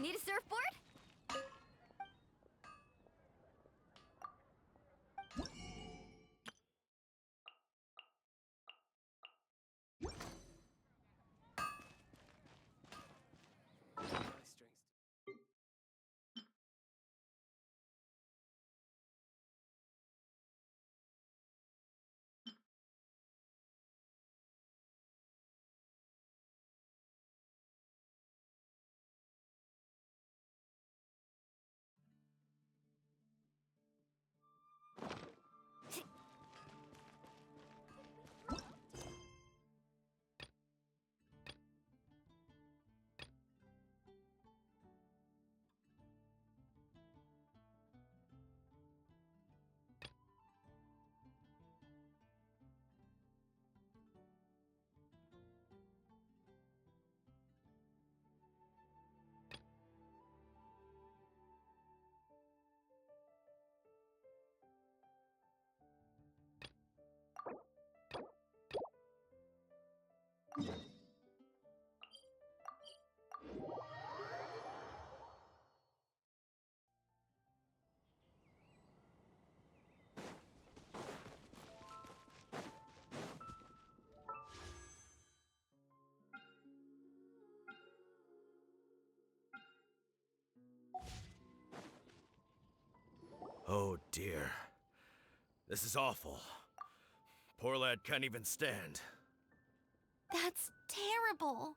Need a surfboard? Oh dear. This is awful. Poor lad can't even stand. That's terrible.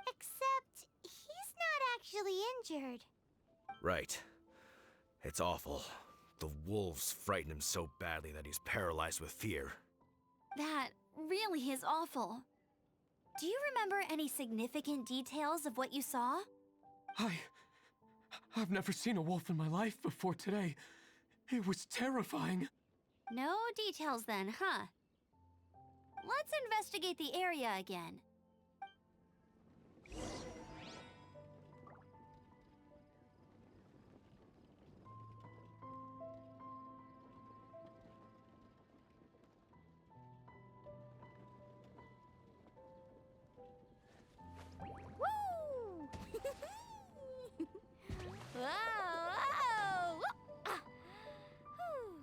Except, he's not actually injured. Right. It's awful. The wolves frighten him so badly that he's paralyzed with fear. That really is awful. Do you remember any significant details of what you saw? I've never seen a wolf in my life before today. It was terrifying. No details then, huh? Let's investigate the area again. Woo! Whoa! Whoa! Ah! Whew.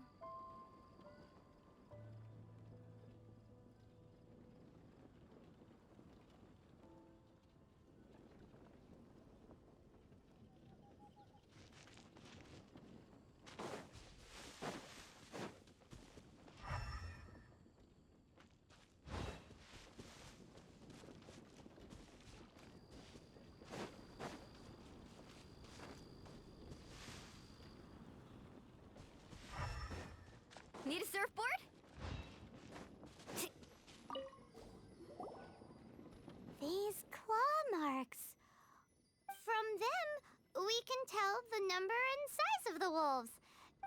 Need a surfboard? These claw marks. From them, we can tell the number and size of the wolves.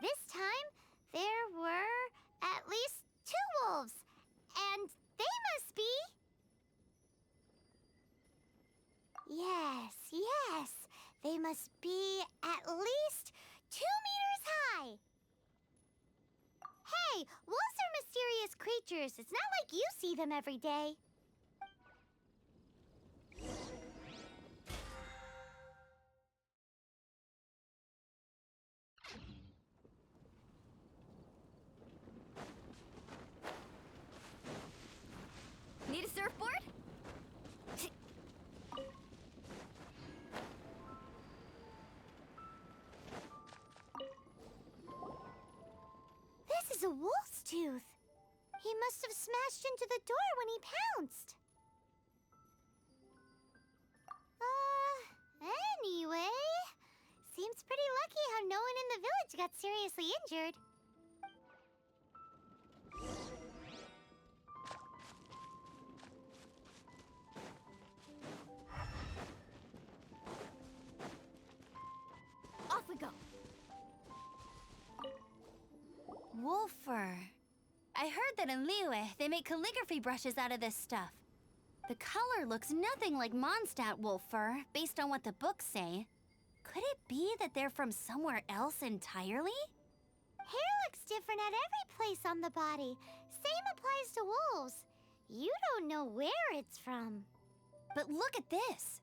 This time, there were at least 2 wolves. And they must be... Yes. They must be at least 2 meters high. Hey, wolves are mysterious creatures. It's not like you see them every day. Need a surfboard? This is a wolf's tooth. He must have smashed into the door when he pounced. Anyway, seems pretty lucky how no one in the village got seriously injured. Off we go. Wolf fur. I heard that in Liyue, they make calligraphy brushes out of this stuff. The color looks nothing like Mondstadt wolf fur, based on what the books say. Could it be that they're from somewhere else entirely? Hair looks different at every place on the body. Same applies to wolves. You don't know where it's from. But look at this.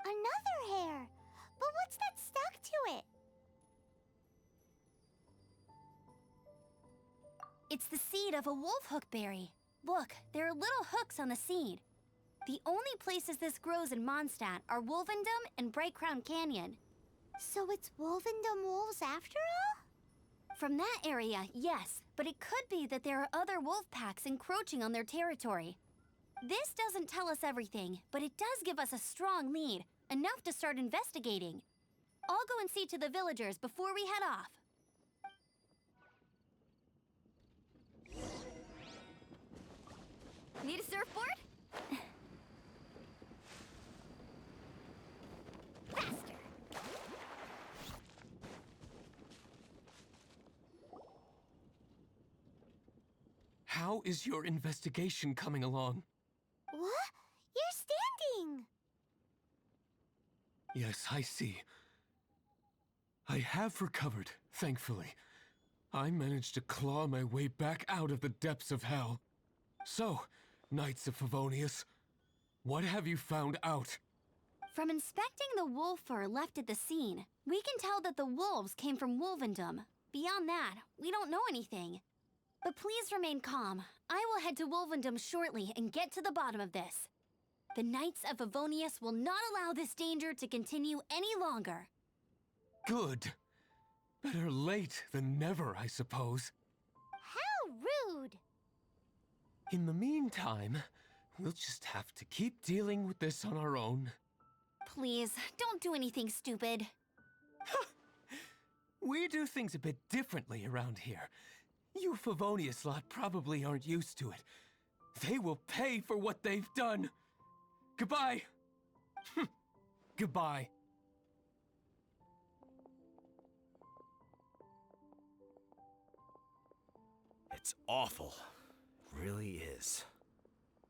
Another hair! But what's that stuck to it? It's the seed of a wolf hook berry. Look, there are little hooks on the seed. The only places this grows in Mondstadt are Wolvendom and Bright Crown Canyon. So it's Wolvendom wolves after all? From that area, yes, but it could be that there are other wolf packs encroaching on their territory. This doesn't tell us everything, but it does give us a strong lead, enough to start investigating. I'll go and see to the villagers before we head off. Need a surfboard? Faster! How is your investigation coming along? What? You're standing! Yes, I see. I have recovered, thankfully. I managed to claw my way back out of the depths of hell. So, Knights of Favonius, what have you found out? From inspecting the wolf fur left at the scene, we can tell that the wolves came from Wolvendom. Beyond that, we don't know anything. But please remain calm. I will head to Wolvendom shortly and get to the bottom of this. The Knights of Favonius will not allow this danger to continue any longer. Good. Better late than never, I suppose. How rude! In the meantime, we'll just have to keep dealing with this on our own. Please, don't do anything stupid. We do things a bit differently around here. You Favonius lot probably aren't used to it. They will pay for what they've done. Goodbye. Goodbye. It's awful. Really is.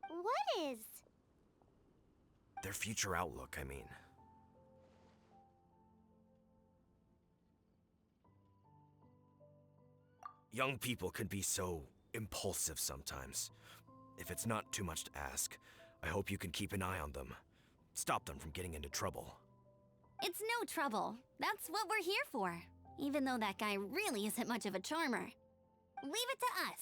What is? Their future outlook, I mean. Young people can be so impulsive sometimes. If it's not too much to ask, I hope you can keep an eye on them. Stop them from getting into trouble. It's no trouble. That's what we're here for. Even though that guy really isn't much of a charmer. Leave it to us.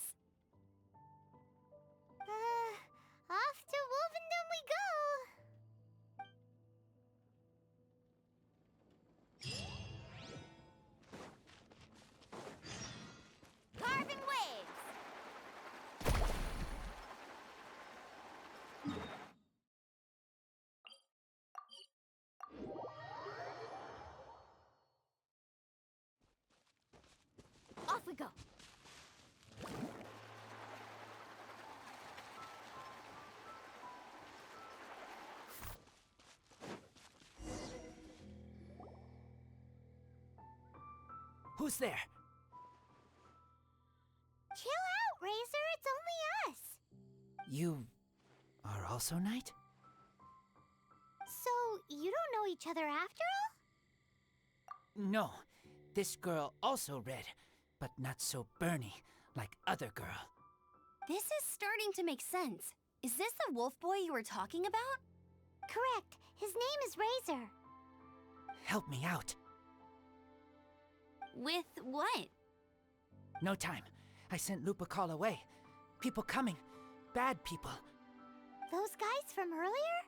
Off to Wolvendom we go! Carving waves! Off we go! Who's there? Chill out, Razor. It's only us. You are also Knight? So, you don't know each other after all? No. This girl also red, but not so burny like other girl. This is starting to make sense. Is this the wolf boy you were talking about? Correct. His name is Razor. Help me out. With what? No time. I sent Lupacall away. People coming. Bad people. Those guys from earlier?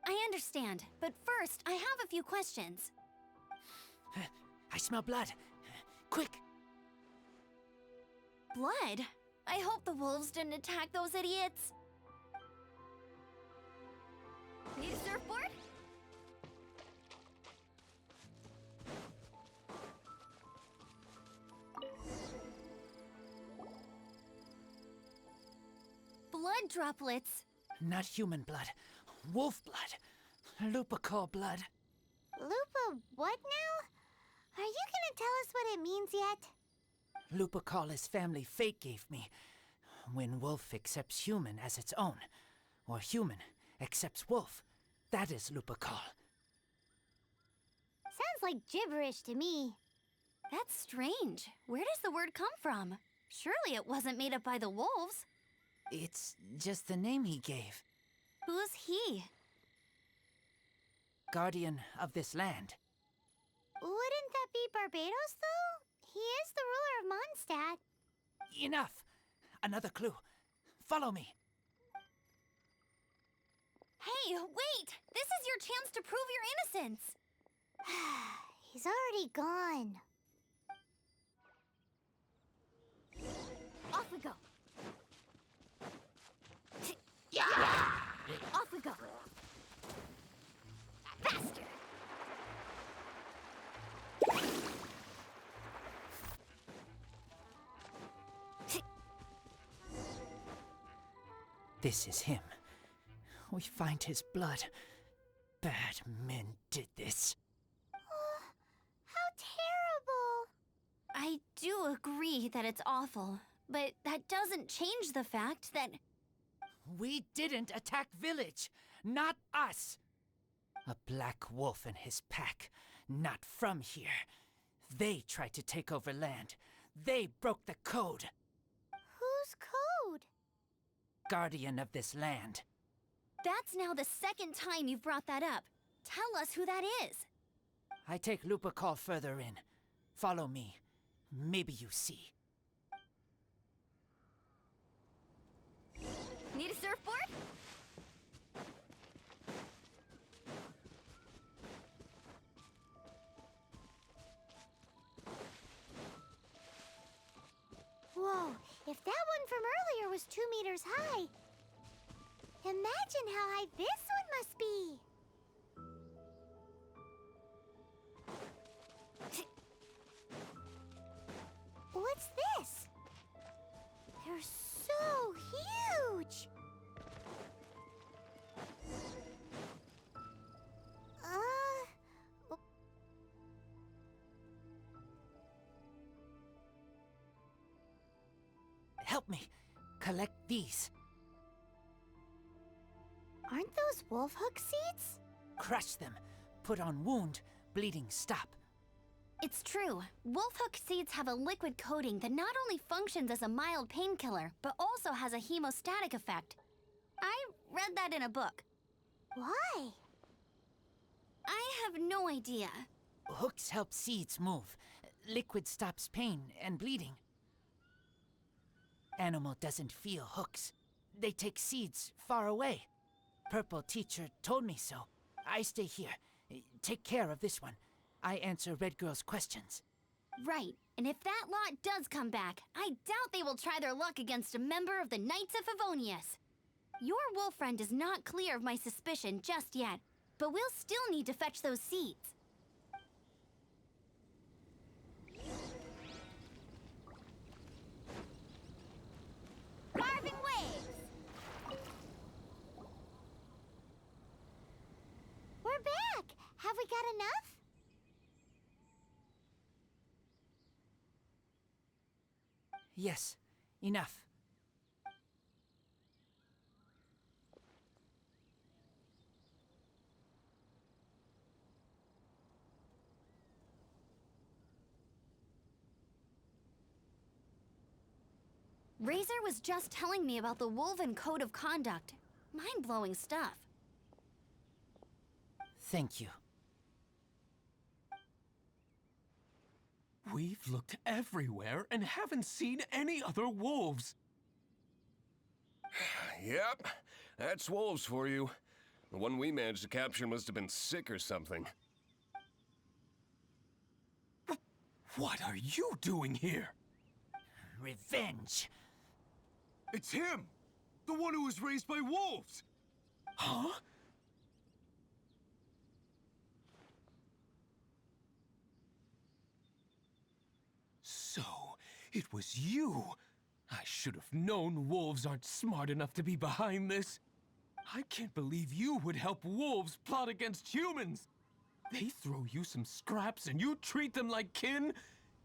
I understand, but first, I have a few questions. I smell blood. Quick! Blood? I hope the wolves didn't attack those idiots. Need a surfboard? Blood droplets. Not human blood. Wolf blood. Lupacall blood. Lupa what now? Are you gonna tell us what it means yet? Lupacall is family fate gave me. When wolf accepts human as its own, or human accepts wolf, that is Lupacall. Sounds like gibberish to me. That's strange. Where does the word come from? Surely it wasn't made up by the wolves. It's just the name he gave. Who's he? Guardian of this land. Wouldn't that be Barbados, though? He is the ruler of Mondstadt. Enough! Another clue. Follow me. Hey, wait! This is your chance to prove your innocence! He's already gone. Off we go. Off we go. Faster! This is him. We find his blood. Bad men did this. How terrible! I do agree that it's awful, but that doesn't change the fact that... We didn't attack village. Not us. A black wolf and his pack. Not from here. They tried to take over land. They broke the code. Whose code? Guardian of this land. That's now the second time you've brought that up. Tell us who that is. I take Lupa call further in. Follow me. Maybe you see. Need a surfboard? Whoa, if that one from earlier was 2 meters high, imagine how high this one must be. What's this? They're so huge. Oh. Help me. Collect these. Aren't those wolf hook seeds? Crush them. Put on wound. Bleeding stop. It's true. Wolfhook seeds have a liquid coating that not only functions as a mild painkiller, but also has a hemostatic effect. I read that in a book. Why? I have no idea. Hooks help seeds move. Liquid stops pain and bleeding. Animal doesn't feel hooks. They take seeds far away. Purple teacher told me so. I stay here. Take care of this one. I answer Red Girl's questions. Right, and if that lot does come back, I doubt they will try their luck against a member of the Knights of Favonius. Your wolf friend is not clear of my suspicion just yet, but we'll still need to fetch those seeds. Carving waves! We're back! Have we got enough? Yes, enough. Razor was just telling me about the Wolven Code of Conduct. Mind-blowing stuff. Thank you. We've looked everywhere and haven't seen any other wolves. Yep, that's wolves for you. The one we managed to capture must have been sick or something. What are you doing here? Revenge. It's him! The one who was raised by wolves! Huh? So, it was you. I should have known wolves aren't smart enough to be behind this. I can't believe you would help wolves plot against humans. They throw you some scraps and you treat them like kin?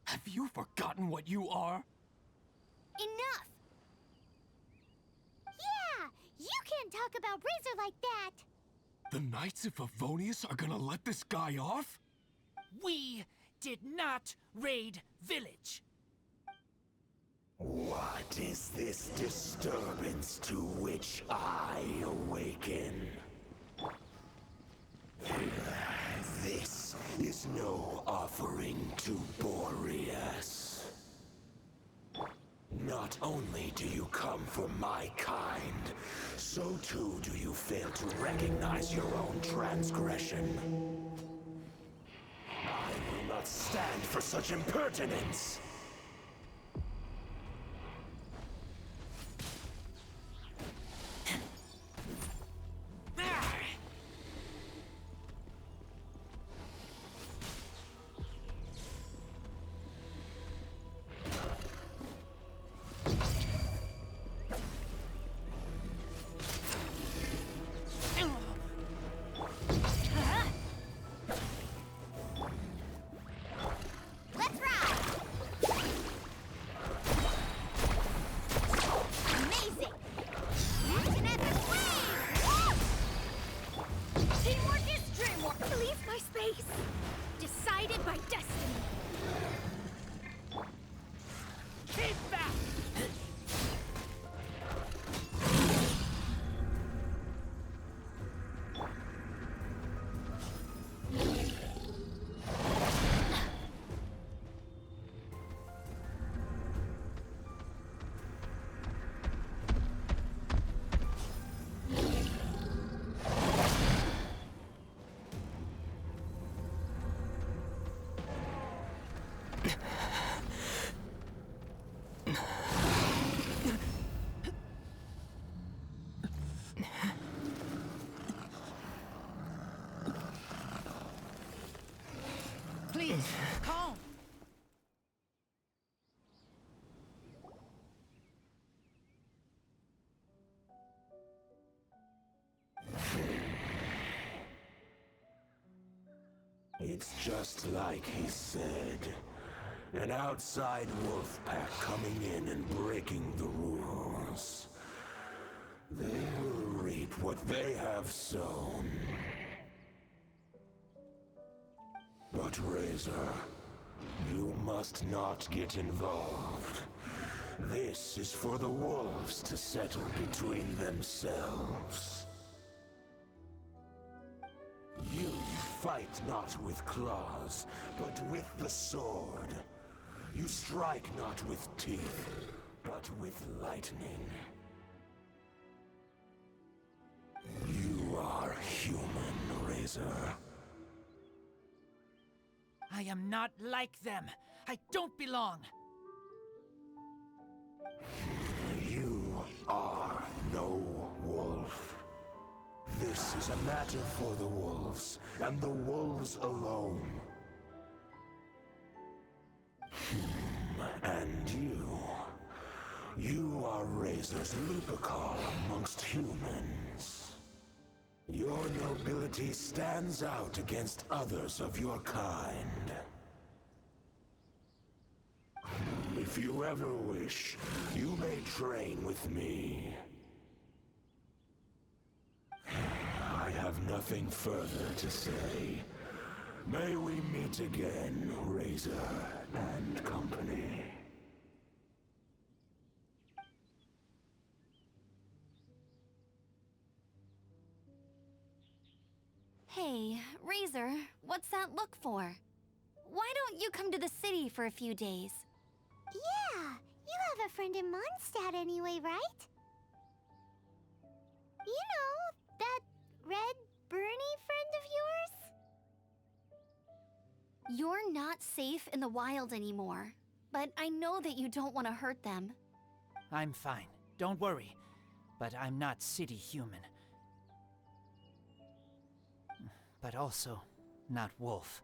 Have you forgotten what you are? Enough! Yeah! You can't talk about Razor like that! The Knights of Favonius are gonna let this guy off? We did not raid village. What is this disturbance to which I awaken? This is no offering to Boreas. Not only do you come for my kind, so too do you fail to recognize your own transgression. I will not stand for such impertinence! Let's ride! Amazing! Action epic wave! Teamwork is dreamwork! Leave my space! Decided by destiny! Keep back! Please, calm. It's just like he said. An outside wolf pack coming in and breaking the rules. They will reap what they have sown. But Razor, you must not get involved. This is for the wolves to settle between themselves. You fight not with claws, but with the sword. You strike not with teeth, but with lightning. You are human, Razor. I am not like them. I don't belong. You are no wolf. This is a matter for the wolves, and the wolves alone. And you are Razor's Lupercal amongst humans. Your nobility stands out against others of your kind. If you ever wish, you may train with me. I have nothing further to say. May we meet again, Razor and company. Hey, Razor, what's that look for? Why don't you come to the city for a few days? Yeah, you have a friend in Mondstadt anyway, right? You know, that red Bernie friend of yours? You're not safe in the wild anymore, but I know that you don't want to hurt them. I'm fine. Don't worry. But I'm not city human. But also not wolf.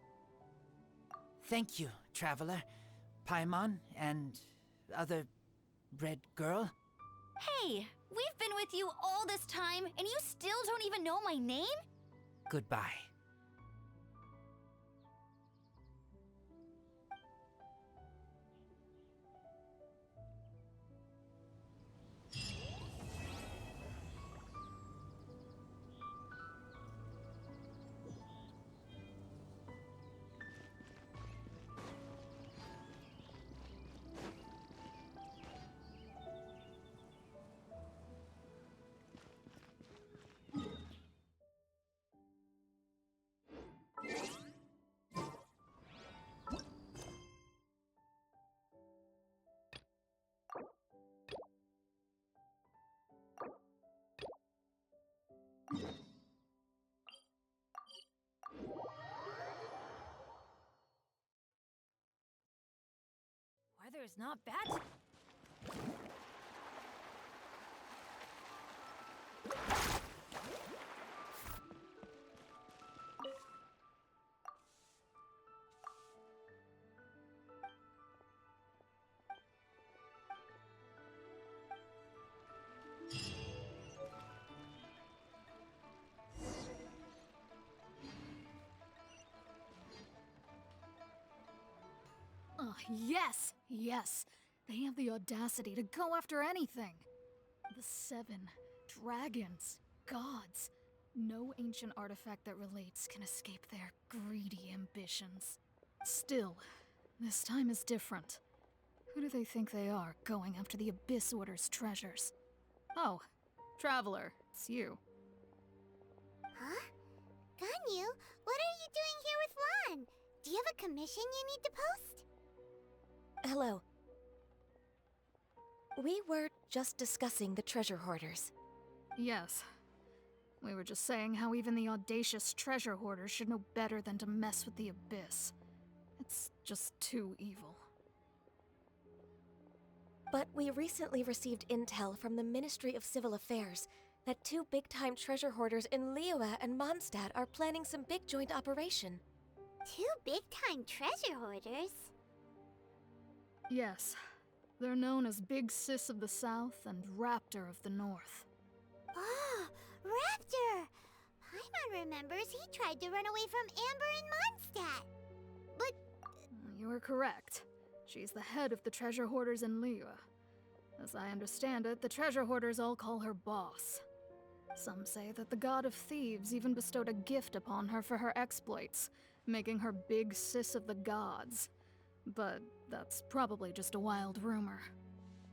Thank you, traveler. Paimon and other red girl. Hey, we've been with you all this time, and you still don't even know my name? Goodbye. weather's not bad. Yes! Yes! They have the audacity to go after anything! The 7 dragons, gods. No ancient artifact that relates can escape their greedy ambitions. Still, this time is different. Who do they think they are, going after the Abyss Order's treasures? Oh, Traveler, it's you. Huh? Ganyu, what are you doing here with Lan? Do you have a commission you need to post? Hello. We were just discussing the treasure hoarders. Yes. We were just saying how even the audacious treasure hoarders should know better than to mess with the Abyss. It's just too evil. But we recently received intel from the Ministry of Civil Affairs that 2 big-time treasure hoarders in Liyue and Mondstadt are planning some big joint operation. 2 big-time treasure hoarders? Yes. They're known as Big Sis of the South and Raptor of the North. Oh, Raptor! Paimon remembers he tried to run away from Amber in Mondstadt. But... You are correct. She's the head of the treasure hoarders in Liyue. As I understand it, the treasure hoarders all call her boss. Some say that the god of thieves even bestowed a gift upon her for her exploits, making her Big Sis of the gods. But that's probably just a wild rumor.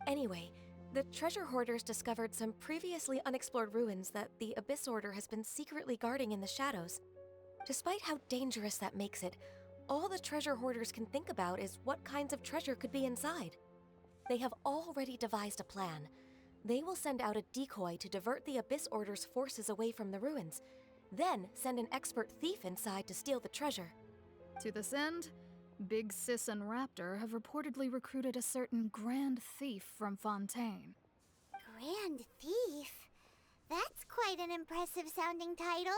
Anyway, the treasure hoarders discovered some previously unexplored ruins that the Abyss Order has been secretly guarding in the shadows. Despite how dangerous that makes it, all the treasure hoarders can think about is what kinds of treasure could be inside. They have already devised a plan. They will send out a decoy to divert the Abyss Order's forces away from the ruins, then send an expert thief inside to steal the treasure. To this end, Big Sis and Raptor have reportedly recruited a certain Grand Thief from Fontaine. Grand Thief? That's quite an impressive sounding title.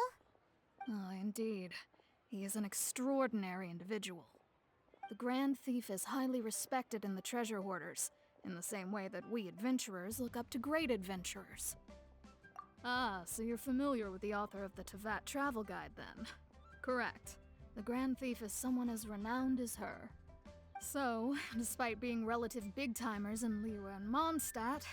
Oh, indeed. He is an extraordinary individual. The Grand Thief is highly respected in the treasure hoarders, in the same way that we adventurers look up to great adventurers. Ah, so you're familiar with the author of the Tevat Travel Guide, then? Correct. The Grand Thief is someone as renowned as her. So, despite being relative big-timers in Liyue and Mondstadt,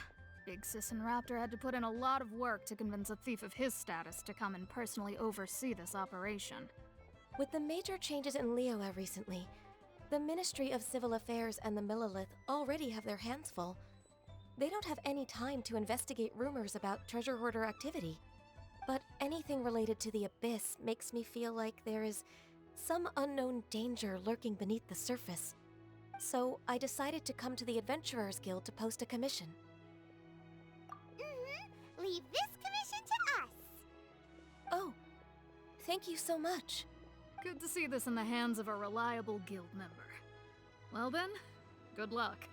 Big Sis and Raptor had to put in a lot of work to convince a thief of his status to come and personally oversee this operation. With the major changes in Liyue recently, the Ministry of Civil Affairs and the Millelith already have their hands full. They don't have any time to investigate rumors about treasure hoarder activity. But anything related to the Abyss makes me feel like there is some unknown danger lurking beneath the surface. So I decided to come to the Adventurers Guild to post a commission. Leave this commission to us. Oh, thank you so much. Good to see this in the hands of a reliable guild member. Well then, good luck.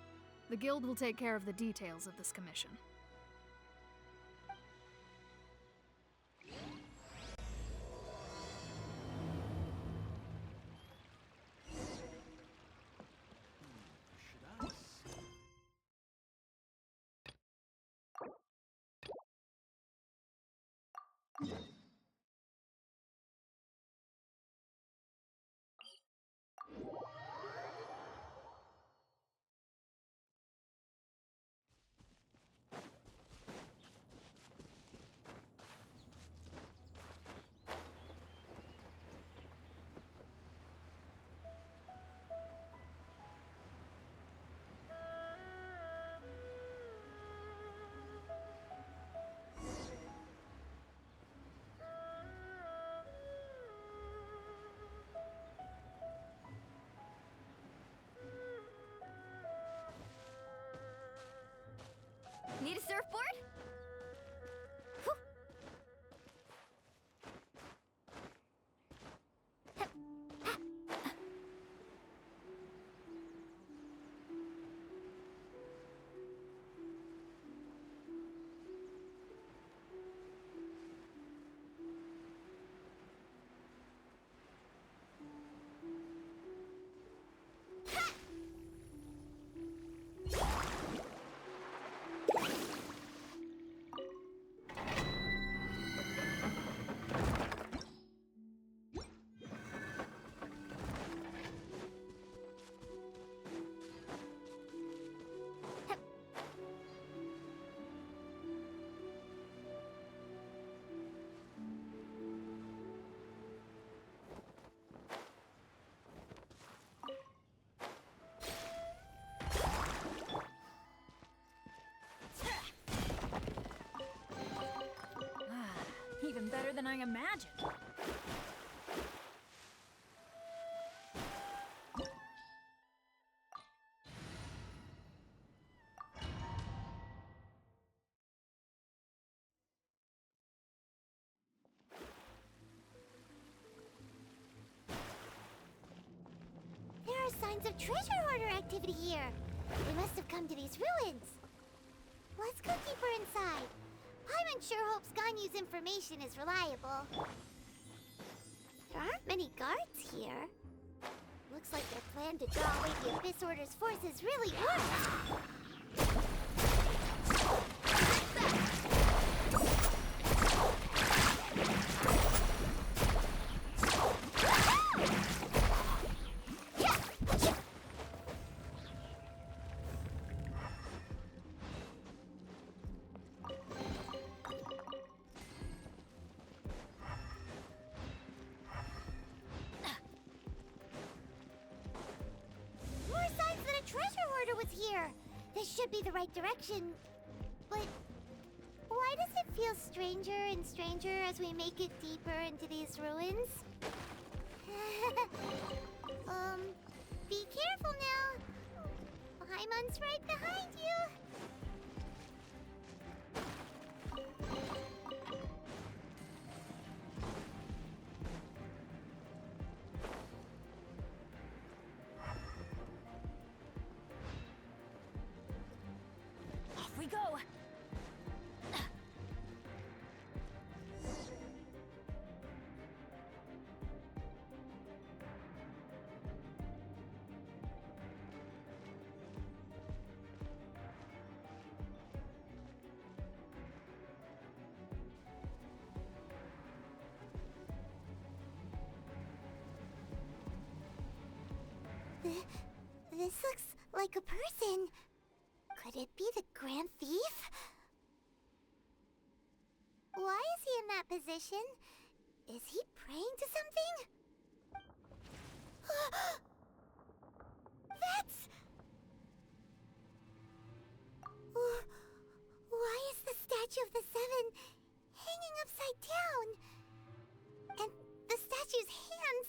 The guild will take care of the details of this commission. than I imagined. There are signs of treasure hoarder activity here. They must have come to these ruins. Let's go deeper inside. Paimon sure hopes Ganyu's information is reliable. There aren't many guards here. Looks like their plan to draw away the Abyss Order's forces really worked. More signs that a treasure hoarder was here. This should be the right direction. But why does it feel stranger and stranger as we make it deeper into these ruins? Be careful now. Paimon's right behind you. Off we go! This looks like a person. Could it be the Grand Thief? Why is he in that position? Is he praying to something? That's... Why is the Statue of the Seven hanging upside down? And the statue's hands...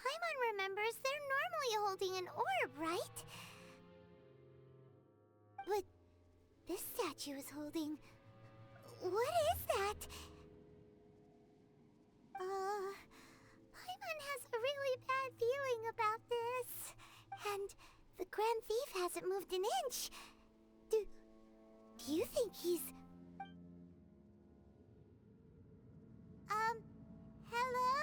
Paimon remembers they're normally holding an orb, right? But this statue is holding... What is that? Paimon has a really bad feeling about this. And the Grand Thief hasn't moved an inch. Do you think he's... Hello?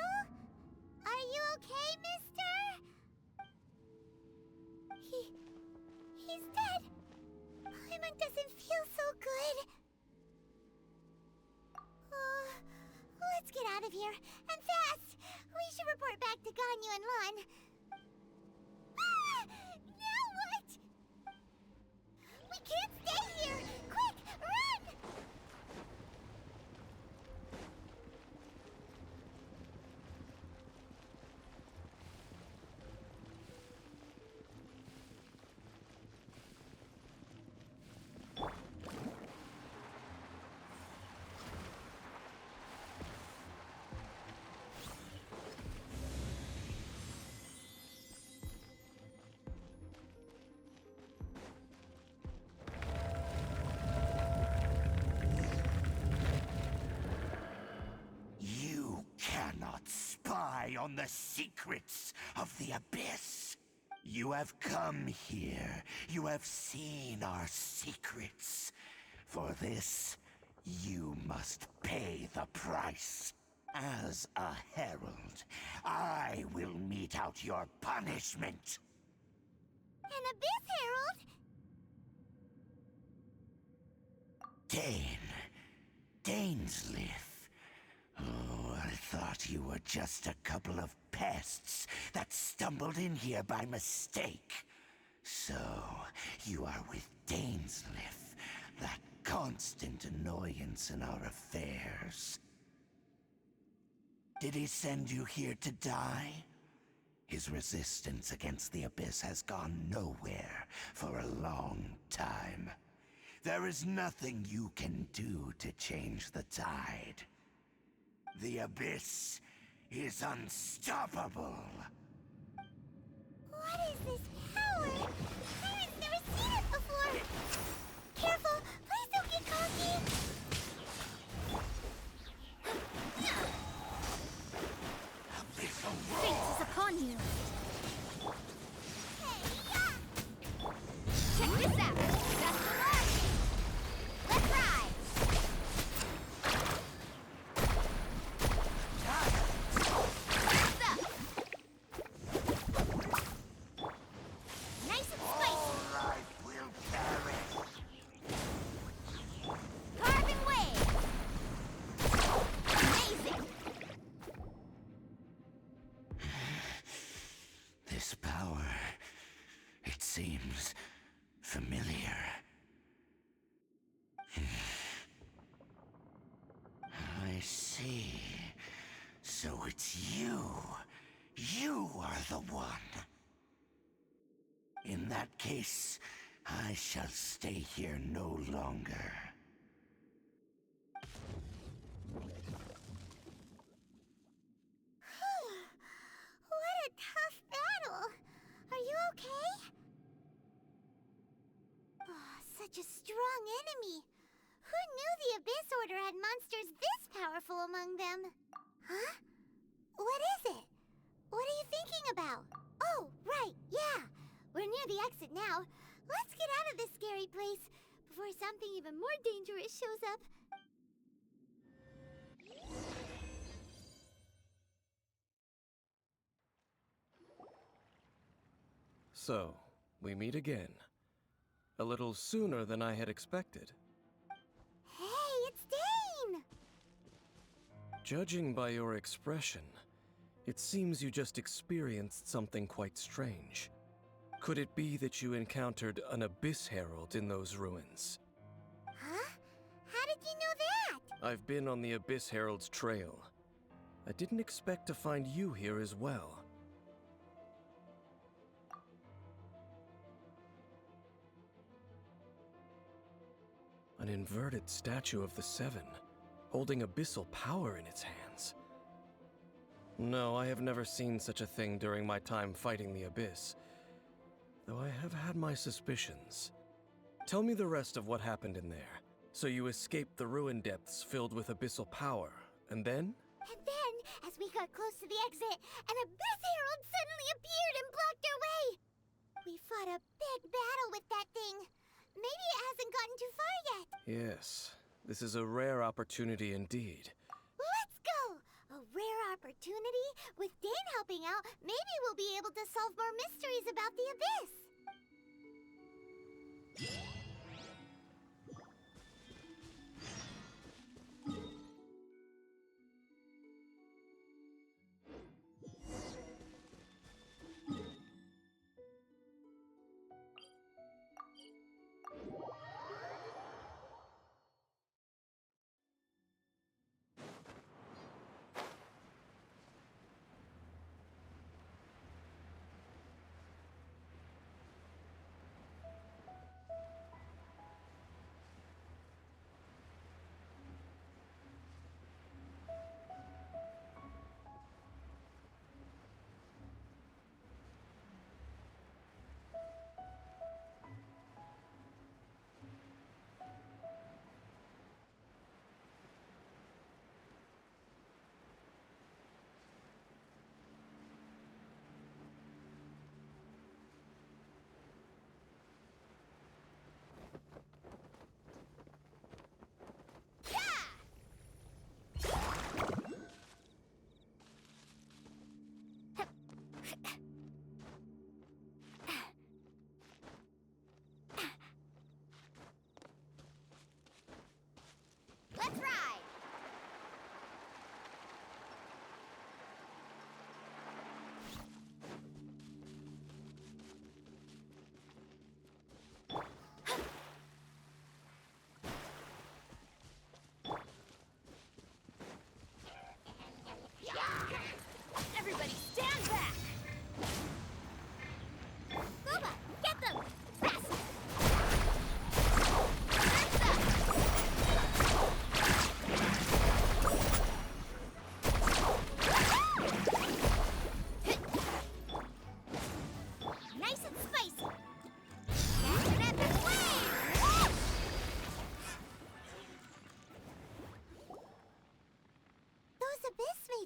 Are you okay, mister? He's dead. Paimon doesn't feel so good. Let's get out of here, and fast! We should report back to Ganyu and Lan. Now what? We can't stay here! Quick, run! You cannot spy on the secrets of the Abyss. You have come here. You have seen our secrets. For this, you must pay the price. As a herald, I will mete out your punishment. An Abyss Herald? Dainsleif. Oh, I thought you were just a couple of pests that stumbled in here by mistake. So, you are with Dainsleif, that constant annoyance in our affairs. Did he send you here to die? His resistance against the Abyss has gone nowhere for a long time. There is nothing you can do to change the tide. The Abyss is unstoppable. What is this power? Pirates never seen it before! Careful! Please don't get cocky! Abyssal Fate roar! is upon you. Hey, yeah! Check this out. That's the mark. Let's ride. What's up? Nice and spicy. Life will perish. Carving wave. Amazing. This power, it seems familiar. I see. So it's you. You are the one. In that case, I shall stay here no longer. What a tough battle! Are you okay? Oh, such a strong enemy! Who knew the Abyss Order had monsters this powerful among them? Huh? What is it? What are you thinking about? Oh, right, yeah! We're near the exit now. Let's get out of this scary place before something even more dangerous shows up. So, we meet again. A little sooner than I had expected. Hey, it's Dane! Judging by your expression, it seems you just experienced something quite strange. Could it be that you encountered an Abyss Herald in those ruins? Huh? How did you know that? I've been on the Abyss Herald's trail. I didn't expect to find you here as well. An inverted statue of the Seven, holding abyssal power in its hands. No, I have never seen such a thing during my time fighting the Abyss, though I have had my suspicions. Tell me the rest of what happened in there. So you escaped the ruin depths filled with abyssal power, and then? And then, as we got close to the exit, an Abyss Herald suddenly appeared and blocked our way! We fought a big battle with that thing. Maybe it hasn't gotten too far yet. Yes, this is a rare opportunity indeed. Let's go! A rare opportunity? With Dane helping out, maybe we'll be able to solve more mysteries about the Abyss.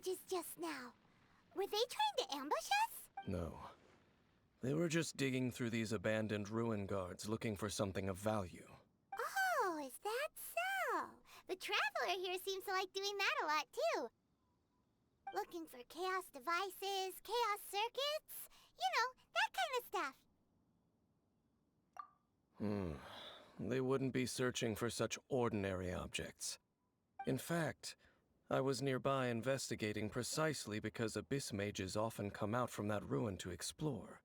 mages just now? Were they trying to ambush us? No. They were just digging through these abandoned ruin guards looking for something of value. Oh, is that so? The Traveler here seems to like doing that a lot, too. Looking for chaos devices, chaos circuits, you know, that kind of stuff. They wouldn't be searching for such ordinary objects. In fact, I was nearby investigating precisely because abyss mages often come out from that ruin to explore.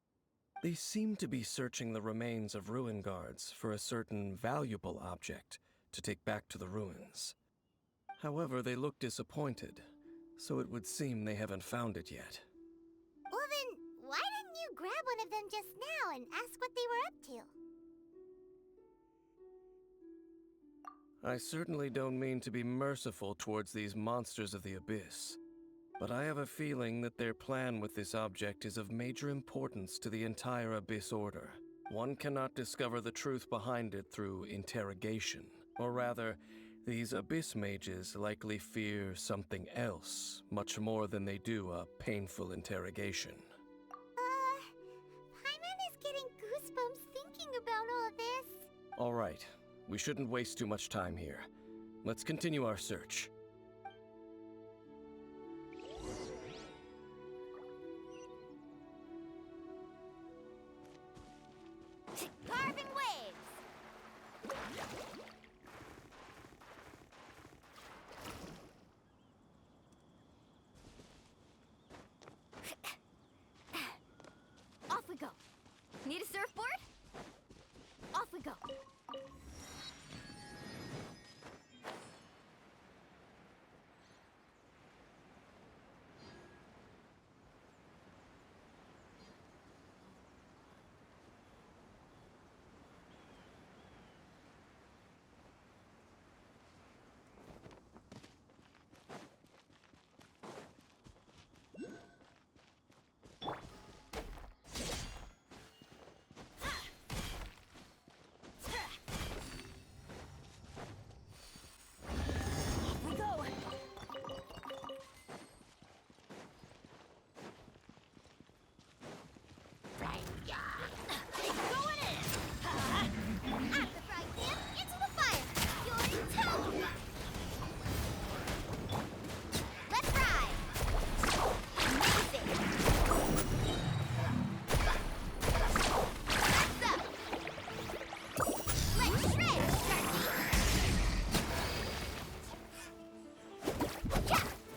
They seem to be searching the remains of ruin guards for a certain valuable object to take back to the ruins. However, they look disappointed, so it would seem they haven't found it yet. Well then, why didn't you grab one of them just now and ask what they were up to? I certainly don't mean to be merciful towards these monsters of the abyss, but I have a feeling that their plan with this object is of major importance to the entire Abyss Order. One cannot discover the truth behind it through interrogation, or rather, these abyss mages likely fear something else, much more than they do a painful interrogation. Paimon is getting goosebumps thinking about all this. All right, we shouldn't waste too much time here. Let's continue our search. Carving waves! Off we go. Need a surfboard? Off we go.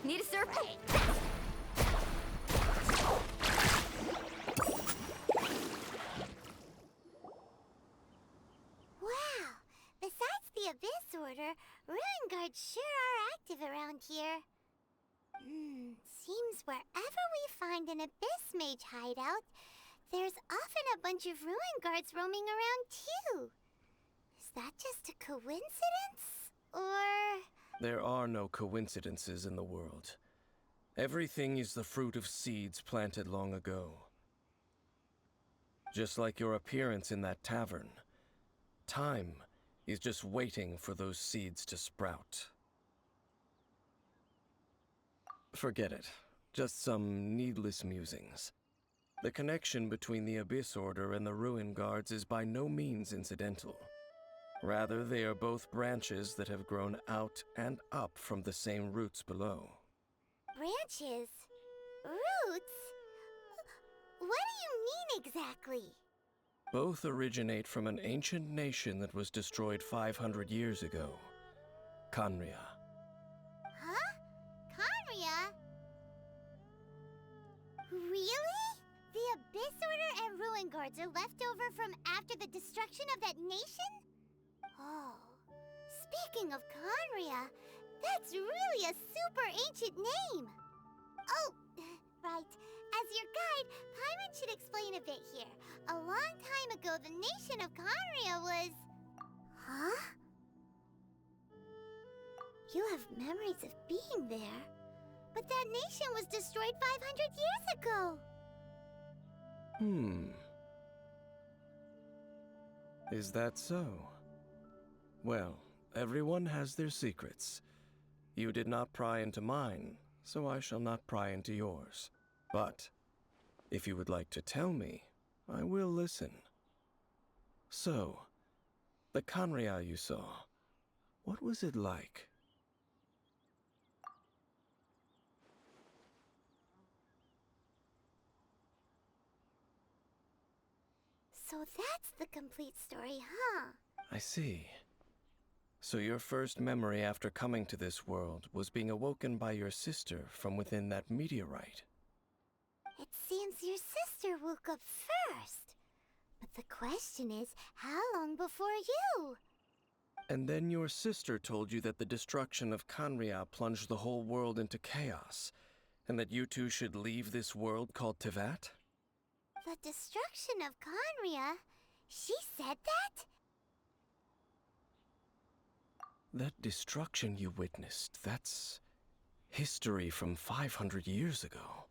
Need a surfboard? Wow! Besides the Abyss Order, Ruin Guards sure are active around here. Seems wherever we find an Abyss Mage hideout, there's often a bunch of Ruin Guards roaming around too. Is that just a coincidence? Or... There are no coincidences in the world. Everything is the fruit of seeds planted long ago. Just like your appearance in that tavern, time is just waiting for those seeds to sprout. Forget it. Just some needless musings. The connection between the Abyss Order and the Ruin Guards is by no means incidental. Rather, they are both branches that have grown out and up from the same roots below. branches? Roots? What do you mean exactly? Both originate from an ancient nation that was destroyed 500 years ago. Khaenri'ah. Huh? Khaenri'ah? Really? The Abyss Order and Ruin Guards are left over from after the destruction of that nation? Oh. Speaking of Khaenri'ah, that's really a super ancient name. Oh, right. As your guide, Paimon should explain a bit here. A long time ago, the nation of Khaenri'ah was... Huh? You have memories of being there. But that nation was destroyed 500 years ago. Is that so? Well, everyone has their secrets. You did not pry into mine, so I shall not pry into yours. But if you would like to tell me, I will listen. So, the Khaenri'ah you saw, what was it like? So that's the complete story, huh? I see. So your first memory after coming to this world was being awoken by your sister from within that meteorite. It seems your sister woke up first. But the question is, how long before you? And then your sister told you that the destruction of Khaenri'ah plunged the whole world into chaos, and that you two should leave this world called Teyvat? The destruction of Khaenri'ah? She said that? That destruction you witnessed, that's history from 500 years ago.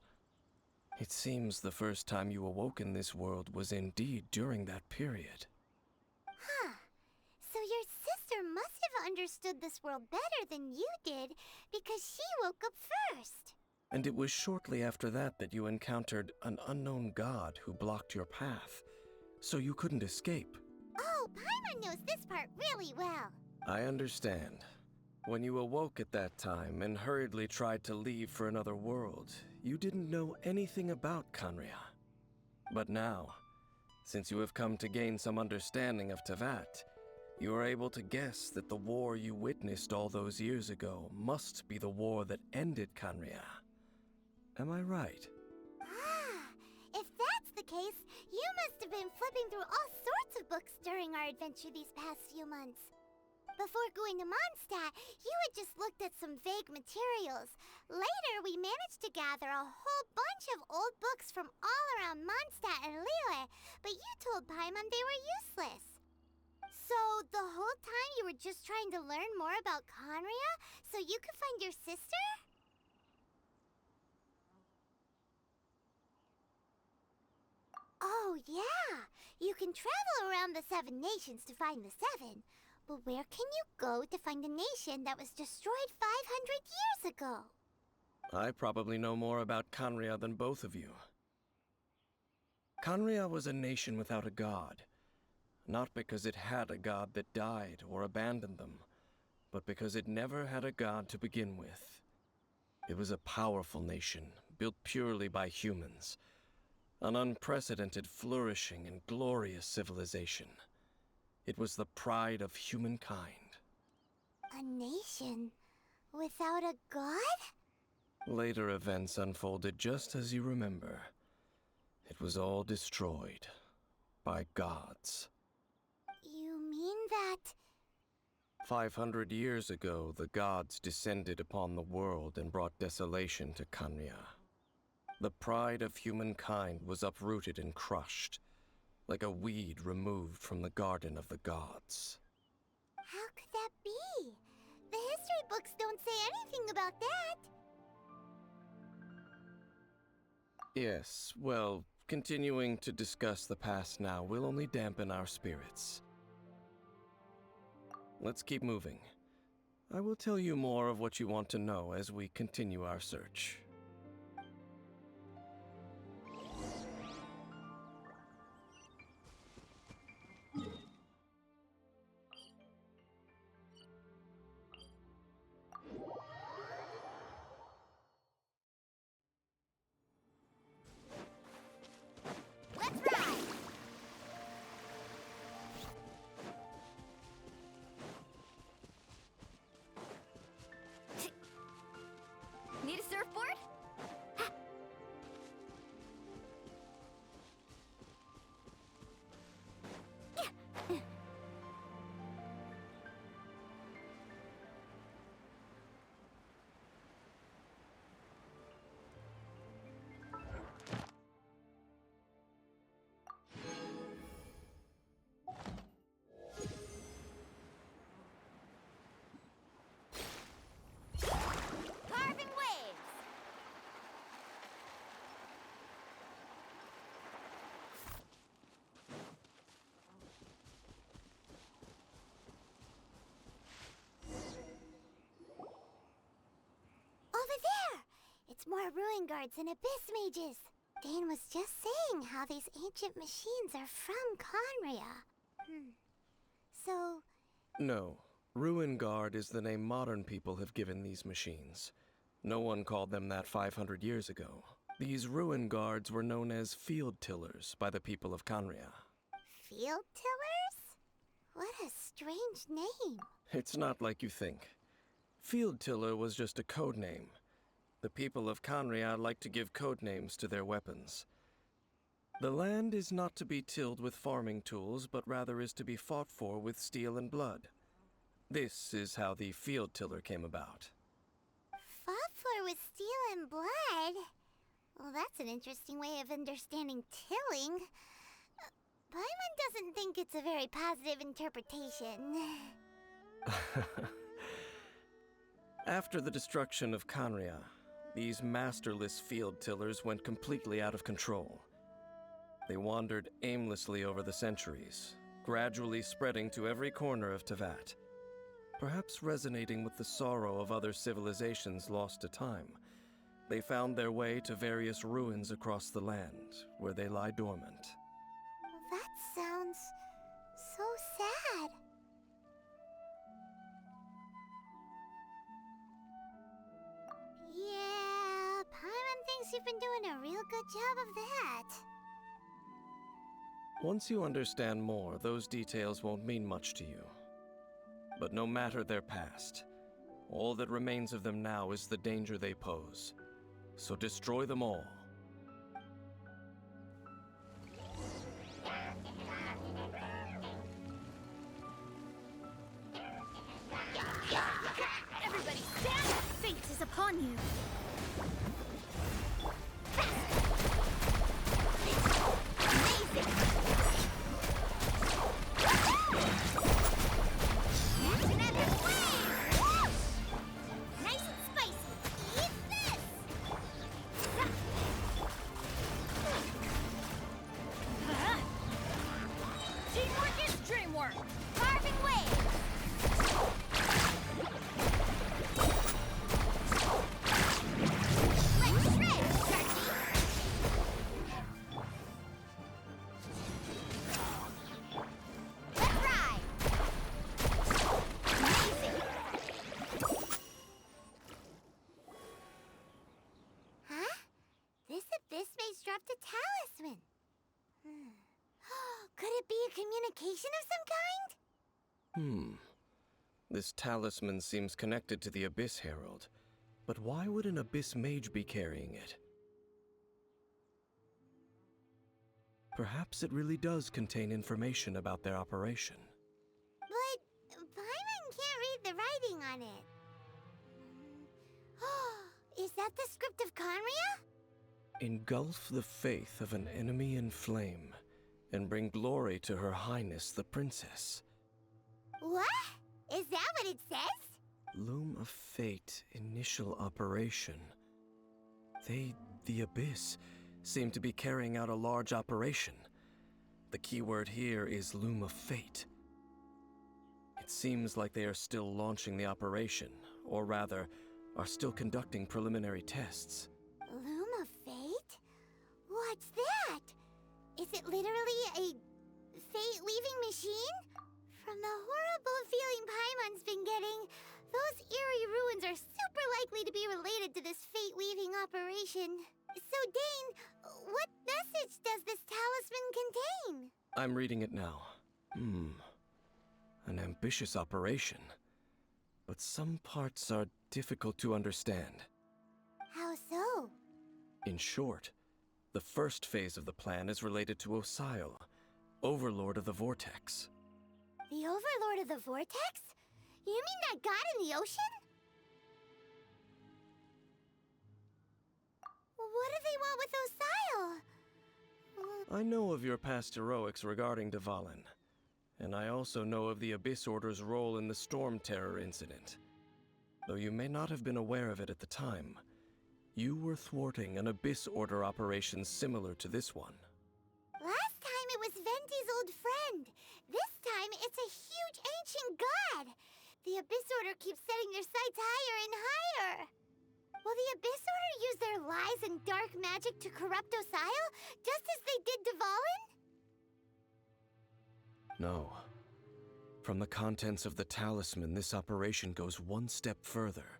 It seems the first time you awoke in this world was indeed during that period. Huh. So your sister must have understood this world better than you did, because she woke up first. And it was shortly after that that you encountered an unknown god who blocked your path, so you couldn't escape. Oh, Paimon knows this part really well. I understand. When you awoke at that time and hurriedly tried to leave for another world, you didn't know anything about Khaenri'ah. But now, since you have come to gain some understanding of Teyvat, you are able to guess that the war you witnessed all those years ago must be the war that ended Khaenri'ah. Am I right? Ah, if that's the case, you must have been flipping through all sorts of books during our adventure these past few months. Before going to Mondstadt, you had just looked at some vague materials. Later, we managed to gather a whole bunch of old books from all around Mondstadt and Liyue, but you told Paimon they were useless. So, the whole time you were just trying to learn more about Khaenri'ah so you could find your sister? Oh, yeah! You can travel around the 7 nations to find the 7. But where can you go to find a nation that was destroyed 500 years ago? I probably know more about Khaenri'ah than both of you. Khaenri'ah was a nation without a god. Not because it had a god that died or abandoned them, but because it never had a god to begin with. It was a powerful nation, built purely by humans. An unprecedented, flourishing, and glorious civilization. It was the pride of humankind. A nation without a god? Later events unfolded just as you remember. It was all destroyed by gods. You mean that... 500 years ago, the gods descended upon the world and brought desolation to Khaenri'ah. The pride of humankind was uprooted and crushed, like a weed removed from the garden of the gods. How could that be? The history books don't say anything about that. Yes, well, continuing to discuss the past now will only dampen our spirits. Let's keep moving. I will tell you more of what you want to know as we continue our search. Let's ride! Need a surfboard? needs more ruin guards and abyss mages. Dane was just saying how these ancient machines are from Conria. So... No. Ruin Guard is the name modern people have given these machines. No one called them that 500 years ago. These Ruin Guards were known as Field Tillers by the people of Conria. Field Tillers? What a strange name. It's not like you think. Field Tiller was just a code name. The people of Conria like to give code names to their weapons. The land is not to be tilled with farming tools, but rather is to be fought for with steel and blood. This is how the Field Tiller came about. Fought for with steel and blood? Well, that's an interesting way of understanding tilling. Paimon doesn't think it's a very positive interpretation. After the destruction of Conria, these masterless field tillers went completely out of control. They wandered aimlessly over the centuries, gradually spreading to every corner of Tevat. Perhaps resonating with the sorrow of other civilizations lost to time, they found their way to various ruins across the land, where they lie dormant. That sounds so sad. Yeah, Paimon thinks you've been doing a real good job of that. Once you understand more, those details won't mean much to you. But no matter their past, all that remains of them now is the danger they pose. So destroy them all. Everybody stand! Fate is upon you! Dropped a talisman. Could it be a communication of some kind? This talisman seems connected to the Abyss Herald. But why would an Abyss Mage be carrying it? Perhaps it really does contain information about their operation. But Paimon can't read the writing on it. Is that the script of Conria? Engulf the faith of an enemy in flame, and bring glory to Her Highness the Princess. What? Is that what it says? Loom of Fate, initial operation. They, the Abyss, seem to be carrying out a large operation. The keyword here is Loom of Fate. It seems like they are still launching the operation, or rather, are still conducting preliminary tests. Loom of Fate? What's that? Is it literally a fate-weaving machine? From the horrible feeling Paimon's been getting, those eerie ruins are super likely to be related to this fate-weaving operation. So, Dane, what message does this talisman contain? I'm reading it now. An ambitious operation. But some parts are difficult to understand. How so? In short, the first phase of the plan is related to Osial, Overlord of the Vortex. The Overlord of the Vortex? You mean that god in the ocean? What do they want with Osial? I know of your past heroics regarding Dvalin, and I also know of the Abyss Order's role in the Storm Terror incident. Though you may not have been aware of it at the time, you were thwarting an Abyss Order operation similar to this one. Last time it was Venti's old friend. This time it's a huge ancient god. The Abyss Order keeps setting their sights higher and higher. Will the Abyss Order use their lies and dark magic to corrupt Osile, just as they did Dvalin? No. From the contents of the talisman, this operation goes one step further.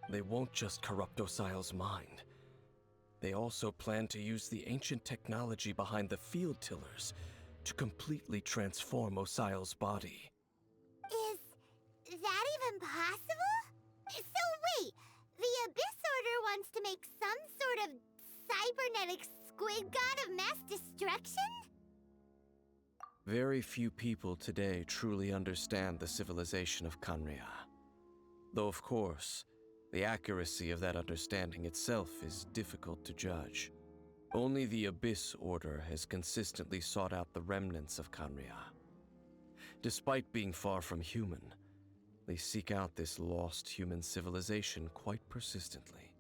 They won't just corrupt Osile's mind. They also plan to use the ancient technology behind the field tillers to completely transform Osile's body. Is that even possible? So wait, the Abyss Order wants to make some sort of cybernetic squid god of mass destruction? Very few people today truly understand the civilization of Khaenri'ah. Though of course, the accuracy of that understanding itself is difficult to judge. Only the Abyss Order has consistently sought out the remnants of Khaenri'ah. Despite being far from human, they seek out this lost human civilization quite persistently.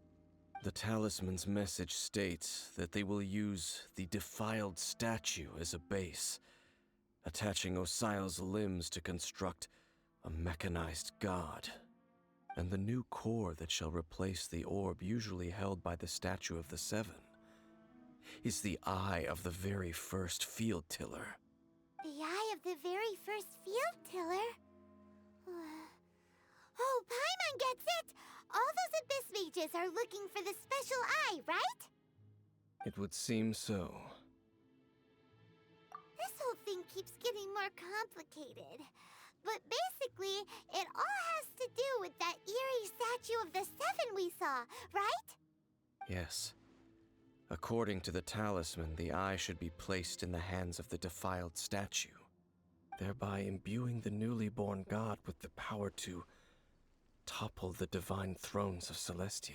The talisman's message states that they will use the defiled statue as a base, attaching Osile's limbs to construct a mechanized god. And the new core that shall replace the orb usually held by the Statue of the Seven is the eye of the very first field tiller. The eye of the very first field tiller? Oh, Paimon gets it! All those Abyss mages are looking for the special eye, right? It would seem so. This whole thing keeps getting more complicated. But basically, it all has to do with that eerie statue of the Seven we saw, right? Yes. According to the talisman, the eye should be placed in the hands of the defiled statue, thereby imbuing the newly born god with the power to topple the divine thrones of Celestia.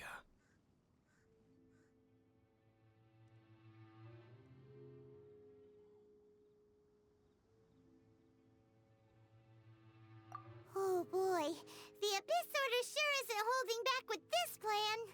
Oh boy, the Abyss Order sure isn't holding back with this plan.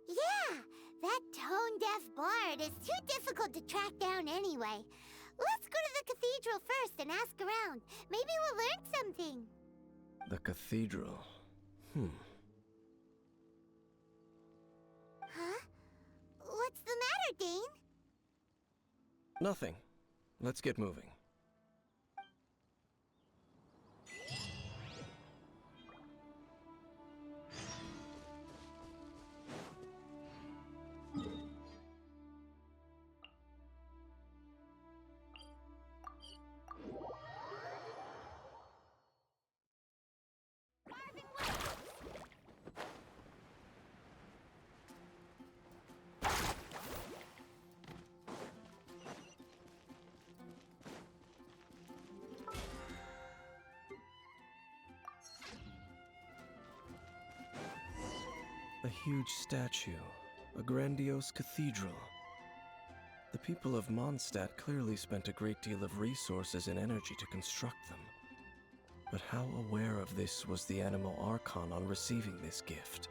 Yeah, that tone-deaf bard is too difficult to track down anyway. Let's go to the cathedral first and ask around. Maybe we'll learn something. The cathedral. Huh? What's the matter, Dane? Nothing. Let's get moving. A huge statue, a grandiose cathedral. The people of Mondstadt clearly spent a great deal of resources and energy to construct them. But how aware of this was the Animal Archon on receiving this gift?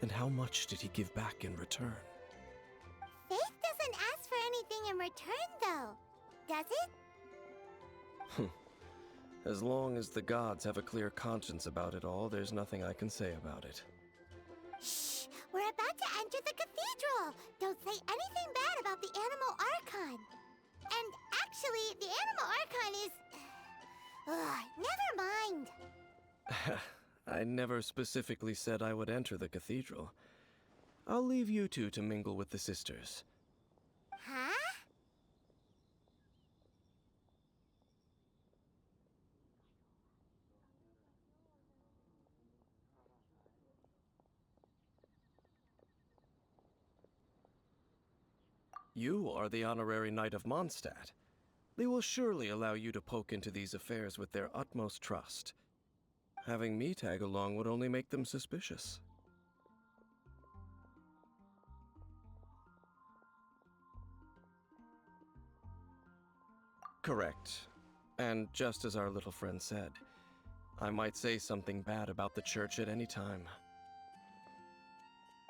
And how much did he give back in return? Faith doesn't ask for anything in return, though. Does it? As long as the gods have a clear conscience about it all, there's nothing I can say about it. Shh! We're about to enter the cathedral! Don't say anything bad about the Animal Archon! And actually, the Animal Archon is... never mind! I never specifically said I would enter the cathedral. I'll leave you two to mingle with the sisters. Huh? You are the honorary Knight of Mondstadt. They will surely allow you to poke into these affairs with their utmost trust. Having me tag along would only make them suspicious. Correct. And just as our little friend said, I might say something bad about the church at any time.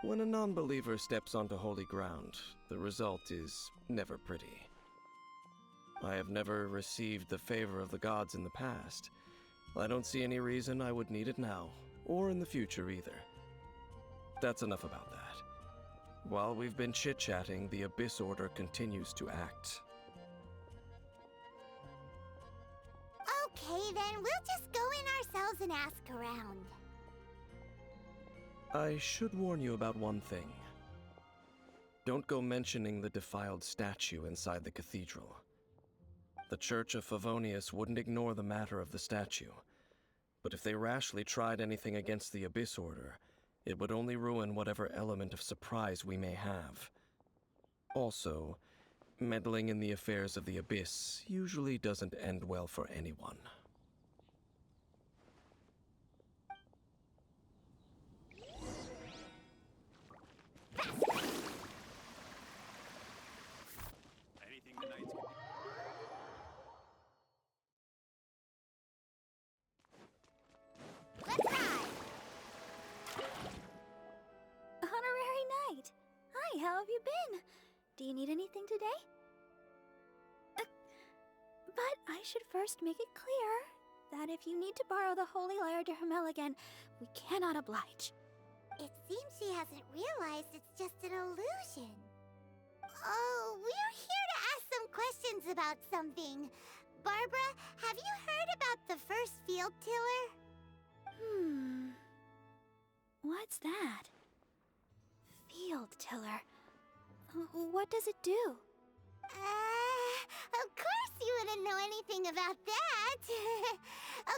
When a non-believer steps onto holy ground, the result is never pretty. I have never received the favor of the gods in the past. I don't see any reason I would need it now, or in the future either. That's enough about that. While we've been chit-chatting, the Abyss Order continues to act. Okay, then we'll just go in ourselves and ask around. I should warn you about one thing. Don't go mentioning the defiled statue inside the cathedral. The Church of Favonius wouldn't ignore the matter of the statue, but if they rashly tried anything against the Abyss Order, it would only ruin whatever element of surprise we may have. Also, meddling in the affairs of the Abyss usually doesn't end well for anyone. Honorary Knight! Hi, how have you been? Do you need anything today? But I should first make it clear that if you need to borrow the Holy Lyre de Hermel again, we cannot oblige. It seems she hasn't realized it's just an illusion. Oh, we're here to ask some questions about something. Barbara, have you heard about the first field tiller? What's that? Field tiller. What does it do? Of course you wouldn't know anything about that.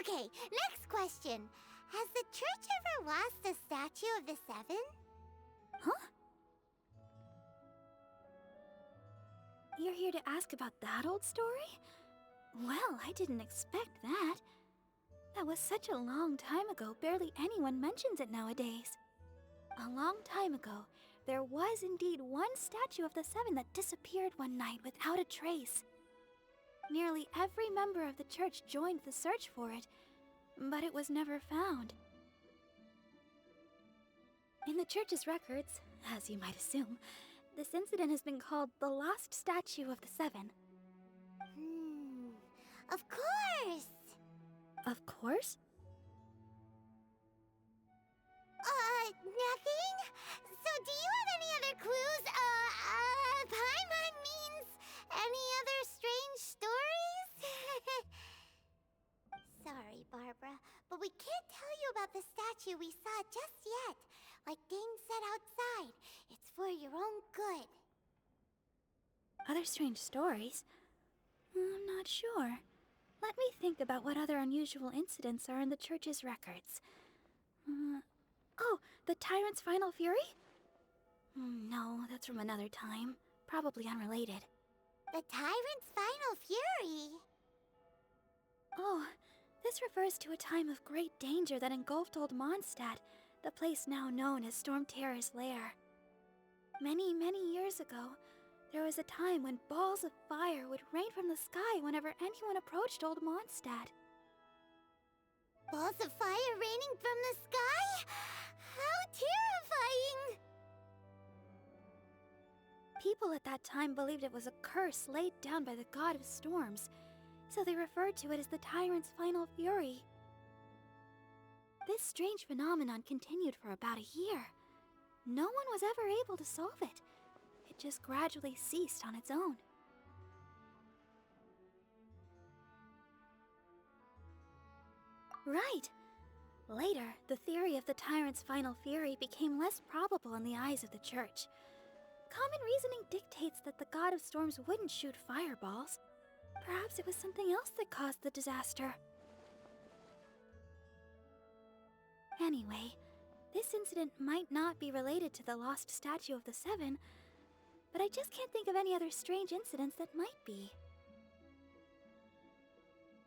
Okay, next question. Has the church ever lost a statue of the Seven? Huh? You're here to ask about that old story? Well, I didn't expect that. That was such a long time ago, barely anyone mentions it nowadays. A long time ago, there was indeed one statue of the Seven that disappeared one night without a trace. Nearly every member of the church joined the search for it, but it was never found. In the church's records, as you might assume, this incident has been called the Lost Statue of the Seven. Of course! Of course? Nothing? So do you have any other clues? Paimon means any other strange stories? Sorry, Barbara, but we can't tell you about the statue we saw just yet. Like Dane said outside, it's for your own good. Other strange stories? I'm not sure. Let me think about what other unusual incidents are in the church's records. Oh, the Tyrant's Final Fury? No, that's from another time. Probably unrelated. The Tyrant's Final Fury? Oh, this refers to a time of great danger that engulfed Old Mondstadt, the place now known as Storm Terror's lair. Many, many years ago, there was a time when balls of fire would rain from the sky whenever anyone approached Old Mondstadt. Balls of fire raining from the sky? How terrifying! People at that time believed it was a curse laid down by the god of storms, so they referred to it as the Tyrant's Final Fury. This strange phenomenon continued for about a year. No one was ever able to solve it. It just gradually ceased on its own. Right. Later, the theory of the Tyrant's Final Fury became less probable in the eyes of the Church. Common reasoning dictates that the god of storms wouldn't shoot fireballs. Perhaps it was something else that caused the disaster. Anyway, this incident might not be related to the lost statue of the Seven, but I just can't think of any other strange incidents that might be.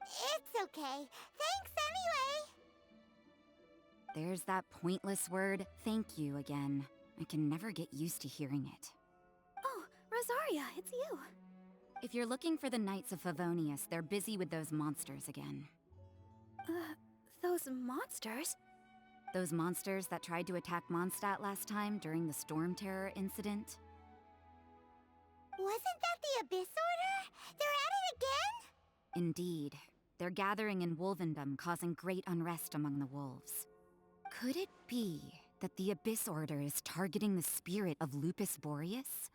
It's okay. Thanks anyway! There's that pointless word, thank you, again. I can never get used to hearing it. Oh, Rosaria, it's you. If you're looking for the Knights of Favonius, they're busy with those monsters again. Those monsters? Those monsters that tried to attack Mondstadt last time during the Storm Terror incident? Wasn't that the Abyss Order? They're at it again? Indeed. They're gathering in Wolvendom, causing great unrest among the wolves. Could it be that the Abyss Order is targeting the spirit of Lupus Boreas?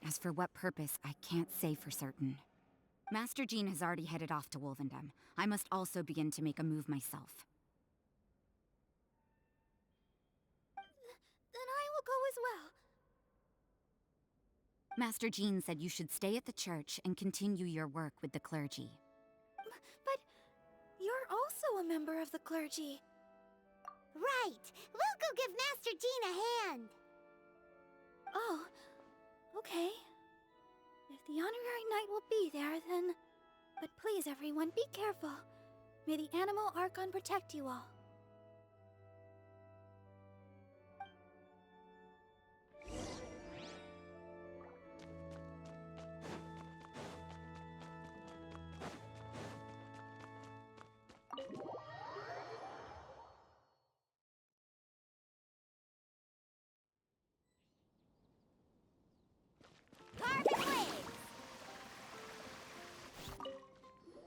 As for what purpose, I can't say for certain. Master Jean has already headed off to Wolvendom. I must also begin to make a move myself. Then I will go as well. Master Jean said you should stay at the church and continue your work with the clergy. But you're also a member of the clergy. Right! We'll go give Master Jean a hand! Oh, okay. If the honorary knight will be there, then... But please, everyone, be careful. May the Animal Archon protect you all.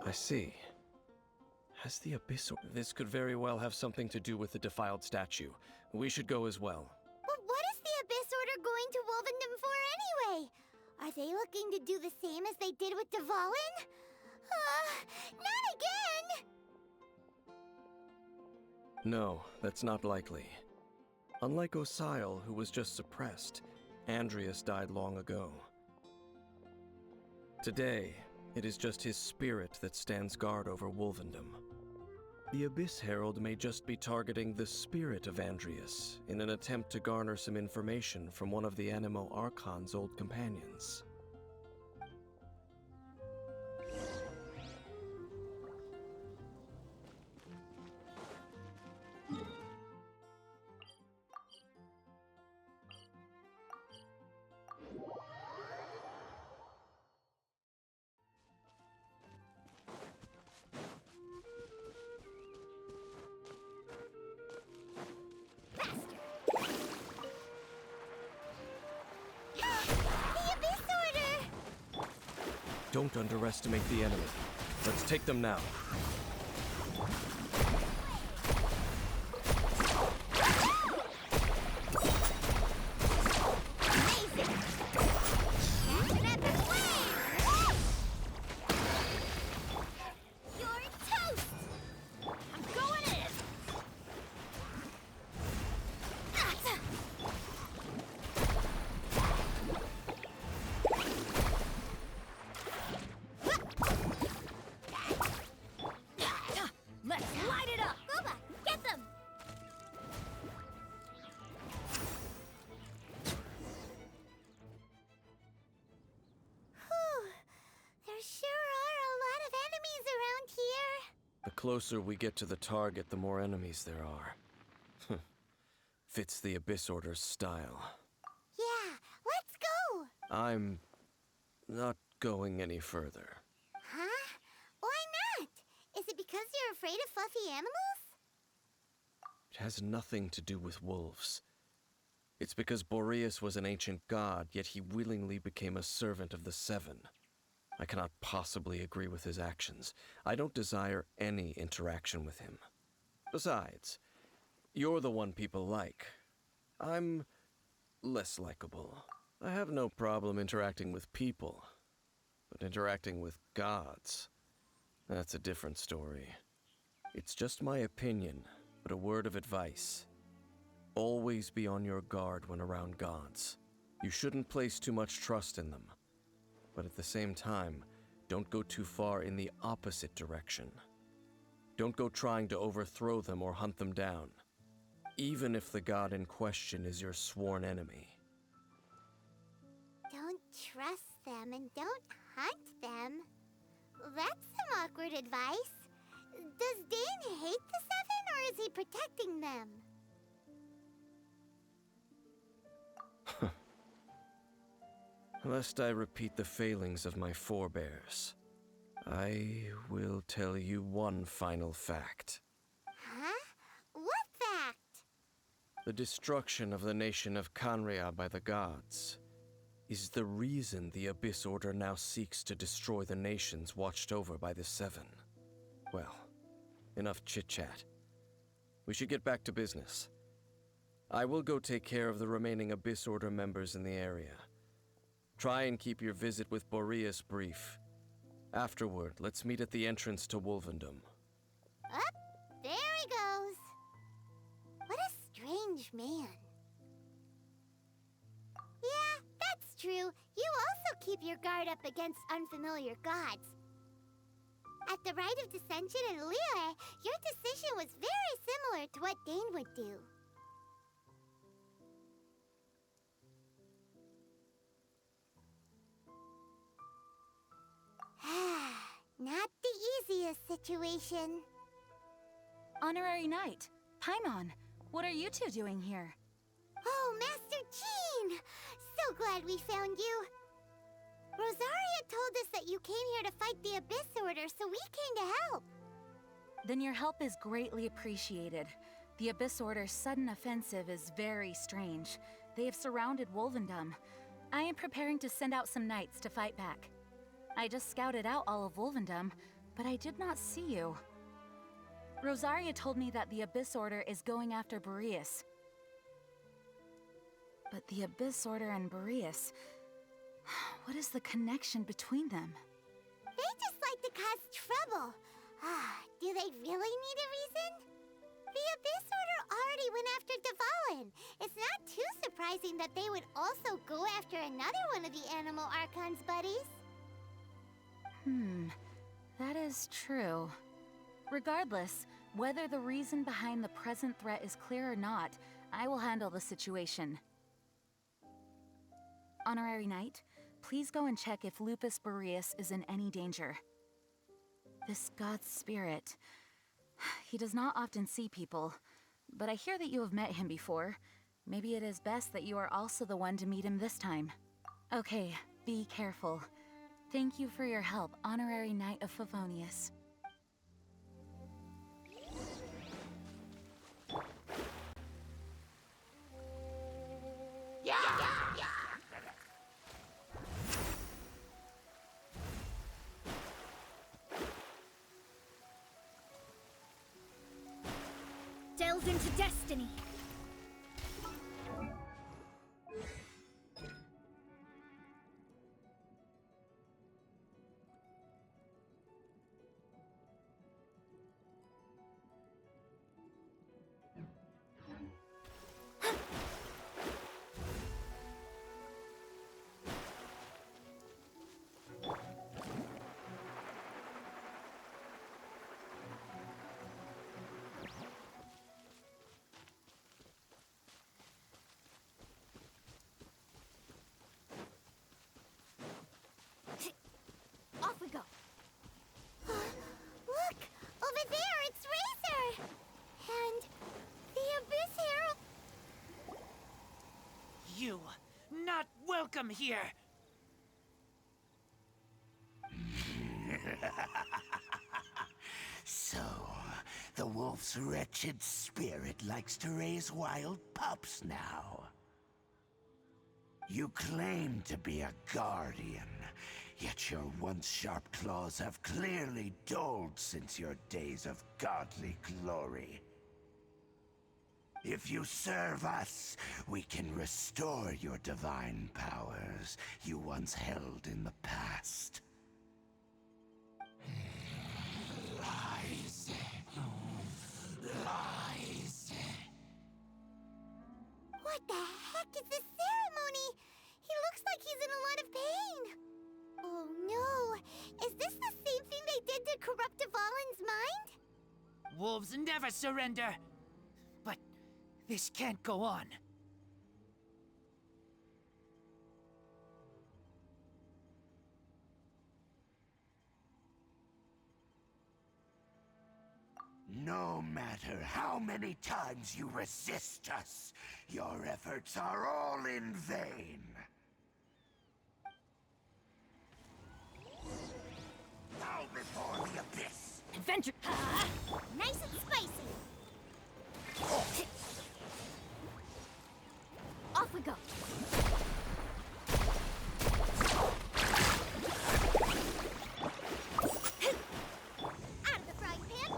I see. Has the Abyss... This could very well have something to do with the defiled statue. We should go as well. But what is the Abyss Order going to Wolvendom for anyway? Are they looking to do the same as they did with Dvalin? Not again! No, that's not likely. Unlike Osile, who was just suppressed, Andrias died long ago. Today, it is just his spirit that stands guard over Wolvendom. The Abyss Herald may just be targeting the spirit of Andrias in an attempt to garner some information from one of the Animo Archon's old companions. Don't underestimate the enemy. Let's take them now. The closer we get to the target, the more enemies there are. Fits the Abyss Order's style. Yeah, let's go! I'm not going any further. Huh? Why not? Is it because you're afraid of fluffy animals? It has nothing to do with wolves. It's because Boreas was an ancient god, yet he willingly became a servant of the Seven. I cannot possibly agree with his actions. I don't desire any interaction with him. Besides, you're the one people like. I'm less likable. I have no problem interacting with people, but interacting with gods, that's a different story. It's just my opinion, but a word of advice. Always be on your guard when around gods. You shouldn't place too much trust in them. But at the same time, don't go too far in the opposite direction. Don't go trying to overthrow them or hunt them down, even if the god in question is your sworn enemy. Don't trust them and don't hunt them. That's some awkward advice. Does Dane hate the Seven, or is he protecting them? Lest I repeat the failings of my forebears, I will tell you one final fact. Huh? What fact? The destruction of the nation of Canria by the gods is the reason the Abyss Order now seeks to destroy the nations watched over by the Seven. Well, enough chit-chat. We should get back to business. I will go take care of the remaining Abyss Order members in the area. Try and keep your visit with Boreas brief. Afterward, let's meet at the entrance to Wolvendom. Up, there he goes. What a strange man. Yeah, that's true. You also keep your guard up against unfamiliar gods. At the Rite of Dissension in Liyue, your decision was very similar to what Dane would do. Not the easiest situation. Honorary Knight, Paimon, what are you two doing here? Oh, Master Jean! So glad we found you. Rosaria told us that you came here to fight the Abyss Order, so we came to help. Then your help is greatly appreciated. The Abyss Order's sudden offensive is very strange. They have surrounded Wolvendom. I am preparing to send out some knights to fight back. I just scouted out all of Wolvendom, but I did not see you. Rosaria told me that the Abyss Order is going after Boreas. But the Abyss Order and Boreas... what is the connection between them? They just like to cause trouble. Do they really need a reason? The Abyss Order already went after Dvalin. It's not too surprising that they would also go after another one of the Animal Archon's buddies. That is true. Regardless, whether the reason behind the present threat is clear or not, I will handle the situation. Honorary Knight, please go and check if Lupus Boreas is in any danger. This god's spirit... he does not often see people, but I hear that you have met him before. Maybe it is best that you are also the one to meet him this time. Okay, be careful. Thank you for your help, Honorary Knight of Favonius. evolved into destiny. Off we go. Look! Over there, it's Razor! And the Abyss Herald. You, not welcome here! So, the wolf's wretched spirit likes to raise wild pups now. You claim to be a guardian, yet your once sharp claws have clearly dulled since your days of godly glory. If you serve us, we can restore your divine powers you once held in the past. Lies. Lies. What the heck is this ceremony? He looks like he's in a lot of pain. Oh no! Is this the same thing they did to corrupt Dvalin's mind? Wolves never surrender! But this can't go on. No matter how many times you resist us, your efforts are all in vain. Bow before the abyss! Adventure. Nice and spicy. Off we go. Out of the frying pan.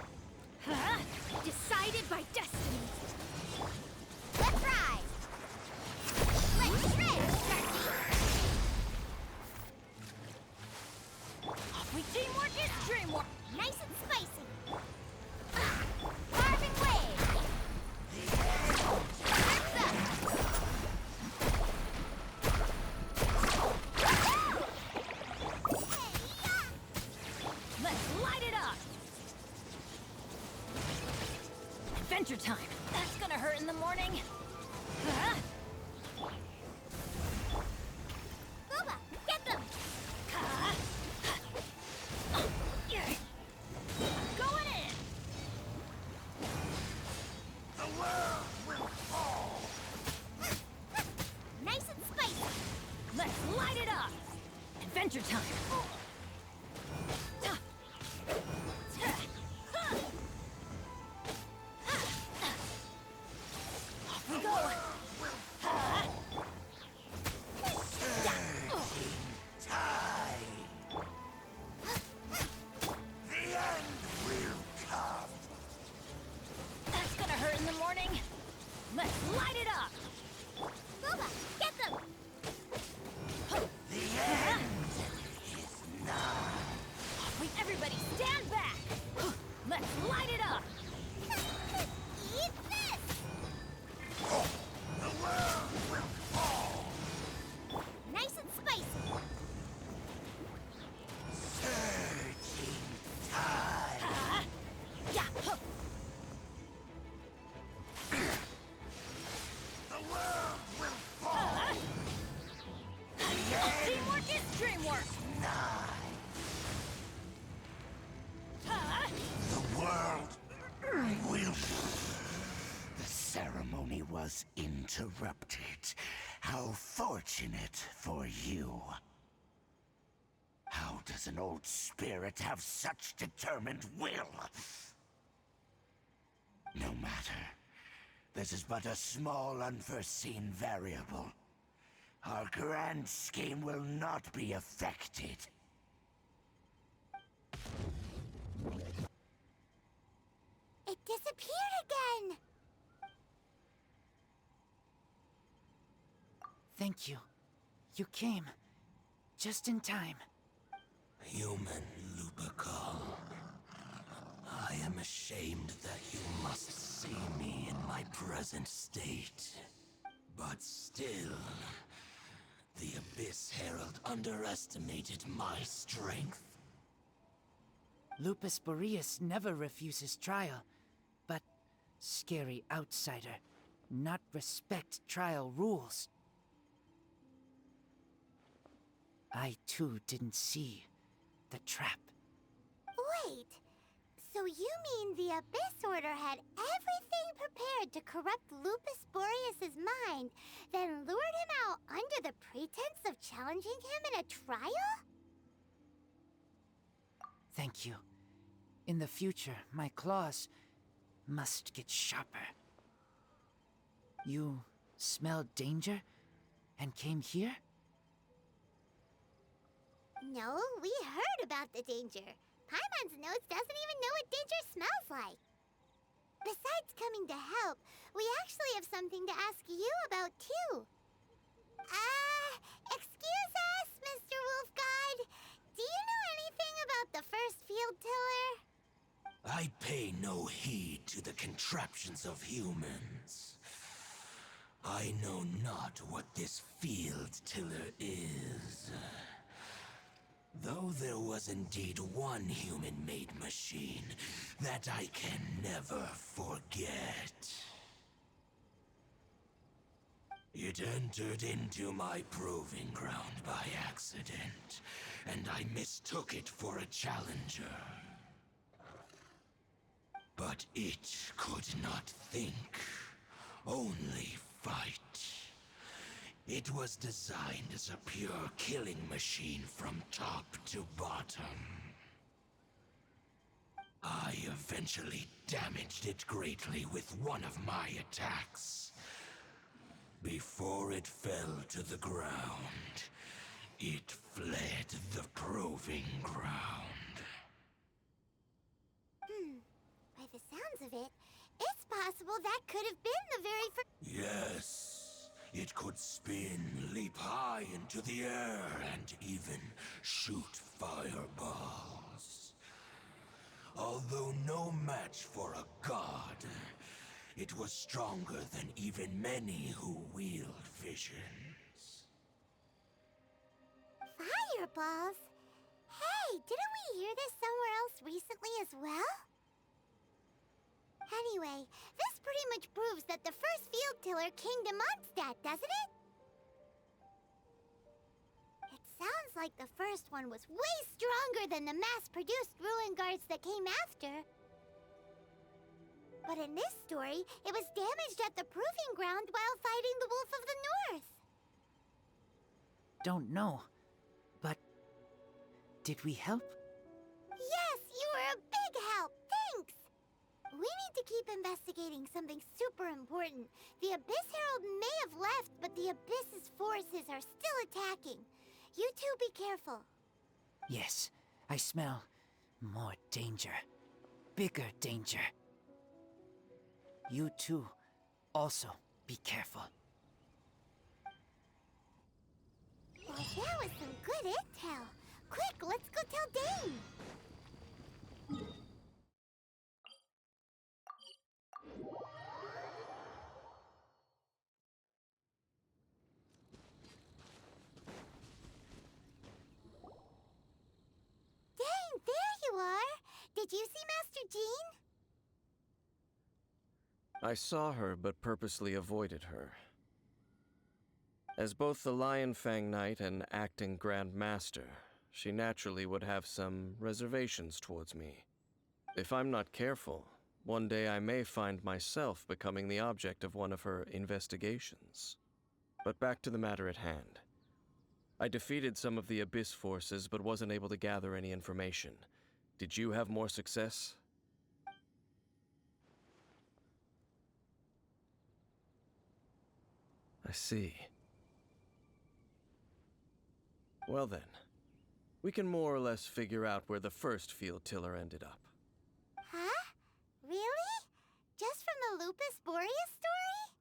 Decided by destiny. Let's ride. Let's shred, Sharky. Off we teamwork is dreamwork. Nice and spicy. Carving wave. Time's up. Let's light it up. Adventure time. That's gonna hurt in the morning. Booba, get them. Going in. The world will fall! Nice and spicy. Let's light it up. Adventure time. Off we go. Time! The end will come! That's gonna hurt in the morning. Let's light it up. Booba, get them. The end is nigh! Wait, everybody stand back. Let's light it up. Eat this. The world will fall! Nice and spicy. Surging tide! Yeah. The world will fall! Teamwork is dreamwork. Nigh! The world will... The ceremony was interrupted. How fortunate for you. How does an old spirit have such determined will? No matter. This is but a small unforeseen variable. Our grand scheme will not be affected. It disappeared again. Thank you. You came. Just in time. Human Lupercal. I am ashamed that you must see me in my present state. But still, the Abyss Herald underestimated my strength. Lupus Boreas never refuses trial, but scary outsider, not respect trial rules. I too didn't see the trap. Wait, so you mean the Abyss Order had everything prepared to corrupt Lupus Boreas' mind, then lured him out under the pretense of challenging him in a trial? Thank you. In the future, my claws must get sharper. You smelled danger and came here? No, we heard about the danger. Paimon's nose doesn't even know what danger smells like. Besides coming to help, we actually have something to ask you about, too. Excuse us, Mr. Wolf God. Do you know anything about the first field tiller? I pay no heed to the contraptions of humans. I know not what this field tiller is. Though there was indeed one human-made machine that I can never forget. It entered into my proving ground by accident, and I mistook it for a challenger. But it could not think, only fight. It was designed as a pure killing machine from top to bottom. I eventually damaged it greatly with one of my attacks. Before it fell to the ground, it fled the proving ground. By the sounds of it, it's possible that could have been the very first... Yes. It could spin, leap high into the air, and even shoot fireballs. Although no match for a god, it was stronger than even many who wield visions. Fireballs? Hey, didn't we hear this somewhere else recently as well? Anyway, this pretty much proves that the first field tiller came to Mondstadt, doesn't it? It sounds like the first one was way stronger than the mass-produced ruin guards that came after. But in this story, it was damaged at the proving ground while fighting the Wolf of the North. Don't know, but did we help? Yes, you were a big help. Thanks. We need to keep investigating something super important. The Abyss Herald may have left, but the Abyss's forces are still attacking. You two be careful. Yes, I smell more danger. Bigger danger. You two also be careful. Well, that was some good intel. Quick, let's go tell Dane. Dane, there you are. Did you see Master Jean? I saw her, but purposely avoided her. As both the Lion Fang Knight and acting Grand Master, she naturally would have some reservations towards me. If I'm not careful, one day I may find myself becoming the object of one of her investigations. But back to the matter at hand. I defeated some of the Abyss forces, but wasn't able to gather any information. Did you have more success? I see. Well then, we can more or less figure out where the first field tiller ended up. Huh? Really? Just from the Lupus Boreas story?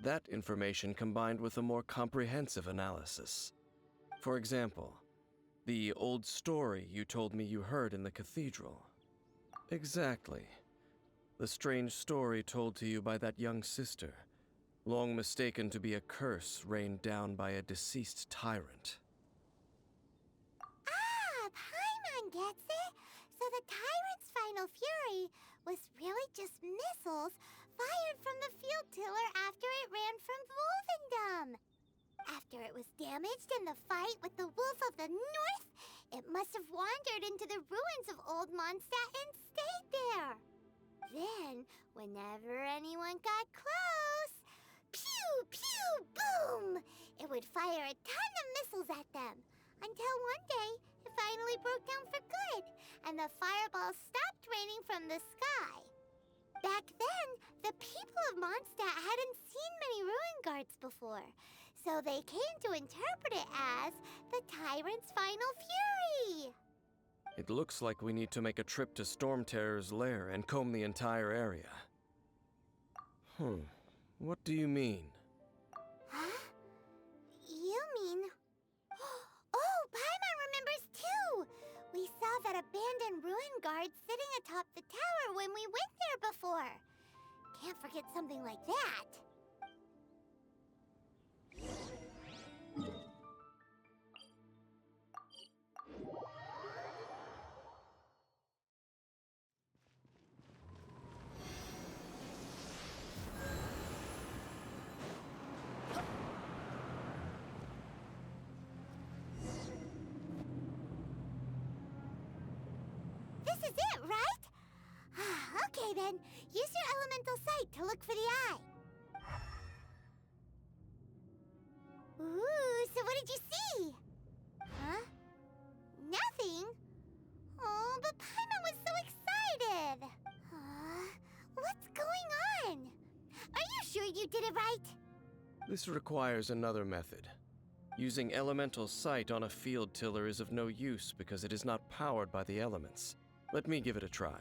That information combined with a more comprehensive analysis. For example, the old story you told me you heard in the cathedral. Exactly. The strange story told to you by that young sister, long mistaken to be a curse rained down by a deceased tyrant. Ah, Paimon gets it. So the tyrant's final fury was really just missiles fired from the field tiller after it ran from Wolvendom. After it was damaged in the fight with the Wolf of the North, it must have wandered into the ruins of Old Mondstadt and stayed there. Then, whenever anyone got close, pew, pew, boom! It would fire a ton of missiles at them, until one day it finally broke down for good, and the fireballs stopped raining from the sky. Back then, the people of Mondstadt hadn't seen many ruin guards before, so they came to interpret it as the Tyrant's final fury. It looks like we need to make a trip to Storm Terror's lair and comb the entire area. What do you mean? Huh? You mean... Oh, Paimon remembers too! We saw that abandoned ruin guard sitting atop the tower when we went there before. Can't forget something like that. This is it, right? Okay then, use your elemental sight to look for the eye. Ooh, so what did you see? Huh? Nothing? Oh, but Paimon was so excited. What's going on? Are you sure you did it right? This requires another method. Using elemental sight on a field tiller is of no use because it is not powered by the elements. Let me give it a try.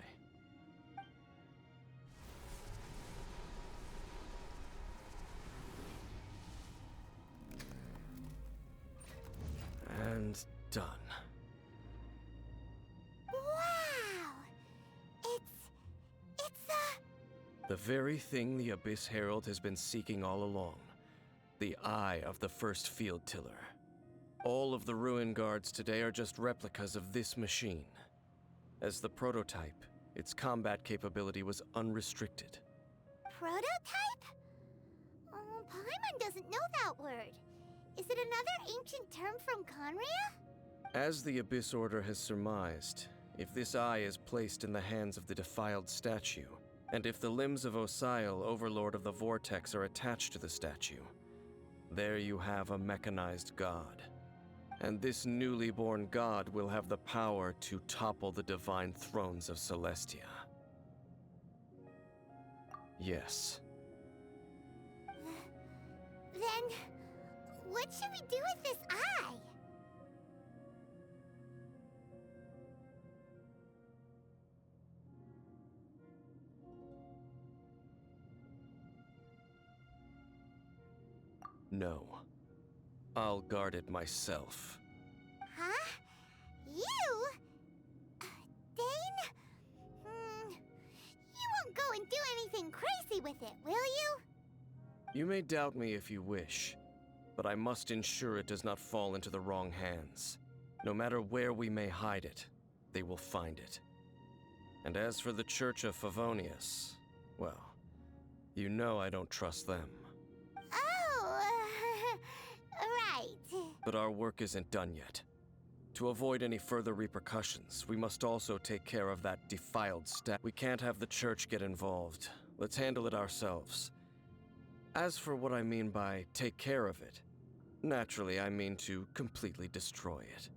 And done. Wow! It's The very thing the Abyss Herald has been seeking all along. The eye of the first field tiller. All of the ruin guards today are just replicas of this machine. As the prototype, its combat capability was unrestricted. prototype? Oh, Paimon doesn't know that word. Is it another ancient term from Conria? As the Abyss Order has surmised, if this eye is placed in the hands of the defiled statue, and if the limbs of Osiel, Overlord of the Vortex, are attached to the statue, there you have a mechanized god. And this newly born god will have the power to topple the divine thrones of Celestia. Yes. Then, what should we do with this eye? No. I'll guard it myself. Huh? You? Dane? You won't go and do anything crazy with it, will you? You may doubt me if you wish, but I must ensure it does not fall into the wrong hands. No matter where we may hide it, they will find it. And as for the Church of Favonius, well, you know I don't trust them. Oh, right. But our work isn't done yet. To avoid any further repercussions, we must also take care of that defiled stat. We can't have the Church get involved. Let's handle it ourselves. As for what I mean by take care of it, naturally I mean to completely destroy it.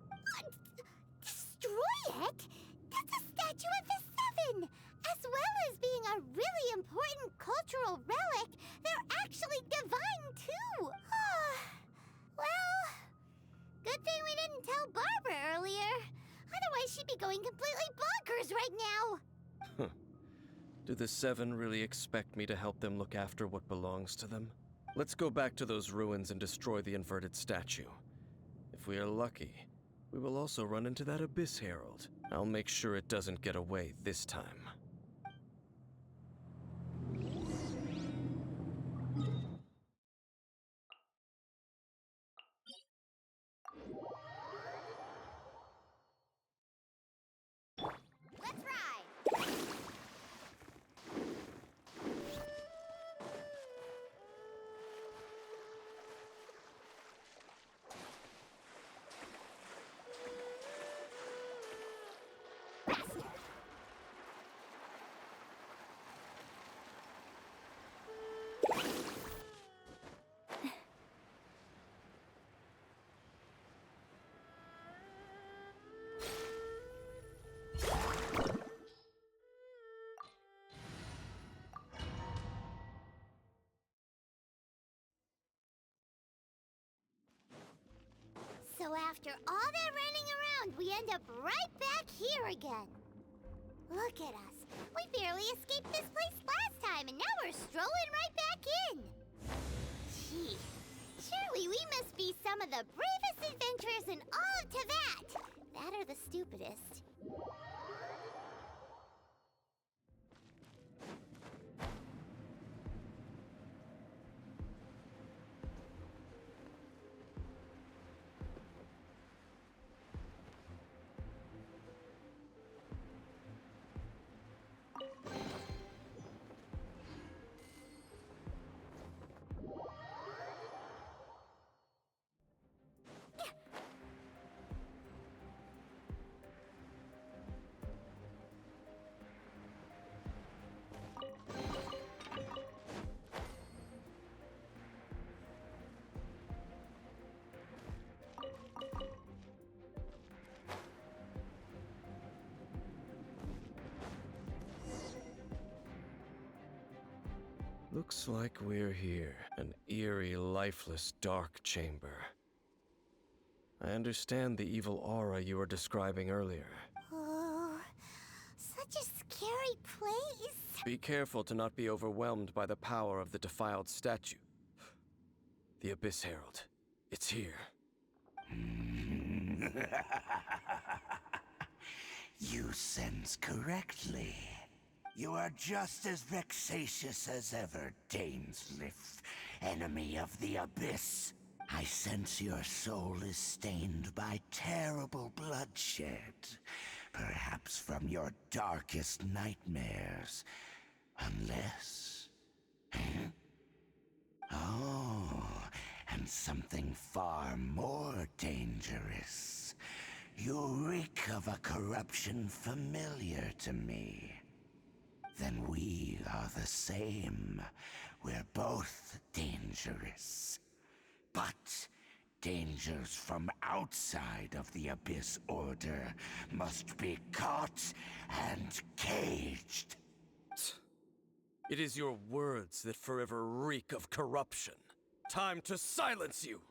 What? Destroy it? That's a statue of the Seven! As well as being a really important cultural relic, they're actually divine too! Well, good thing we didn't tell Barbara earlier. Otherwise she'd be going completely bonkers right now. Do the Seven really expect me to help them look after what belongs to them? Let's go back to those ruins and destroy the inverted statue. If we are lucky, we will also run into that Abyss Herald. I'll make sure it doesn't get away this time. Let's ride! So after all that running around, we end up right back here again. Look at us. We barely escaped this place last time, and now we're strolling right back in. Gee, surely we must be some of the bravest adventurers in all of Teyvat. That or the stupidest. Looks like we're here. An eerie, lifeless, dark chamber. I understand the evil aura you were describing earlier. Oh, such a scary place. Be careful to not be overwhelmed by the power of the defiled statue. The Abyss Herald. It's here. You sense correctly. You are just as vexatious as ever, Dainsleif, enemy of the Abyss. I sense your soul is stained by terrible bloodshed, perhaps from your darkest nightmares. Unless... Oh, and something far more dangerous. You reek of a corruption familiar to me. Then we are the same. We're both dangerous. But dangers from outside of the Abyss Order must be caught and caged. It is your words that forever reek of corruption. Time to silence you!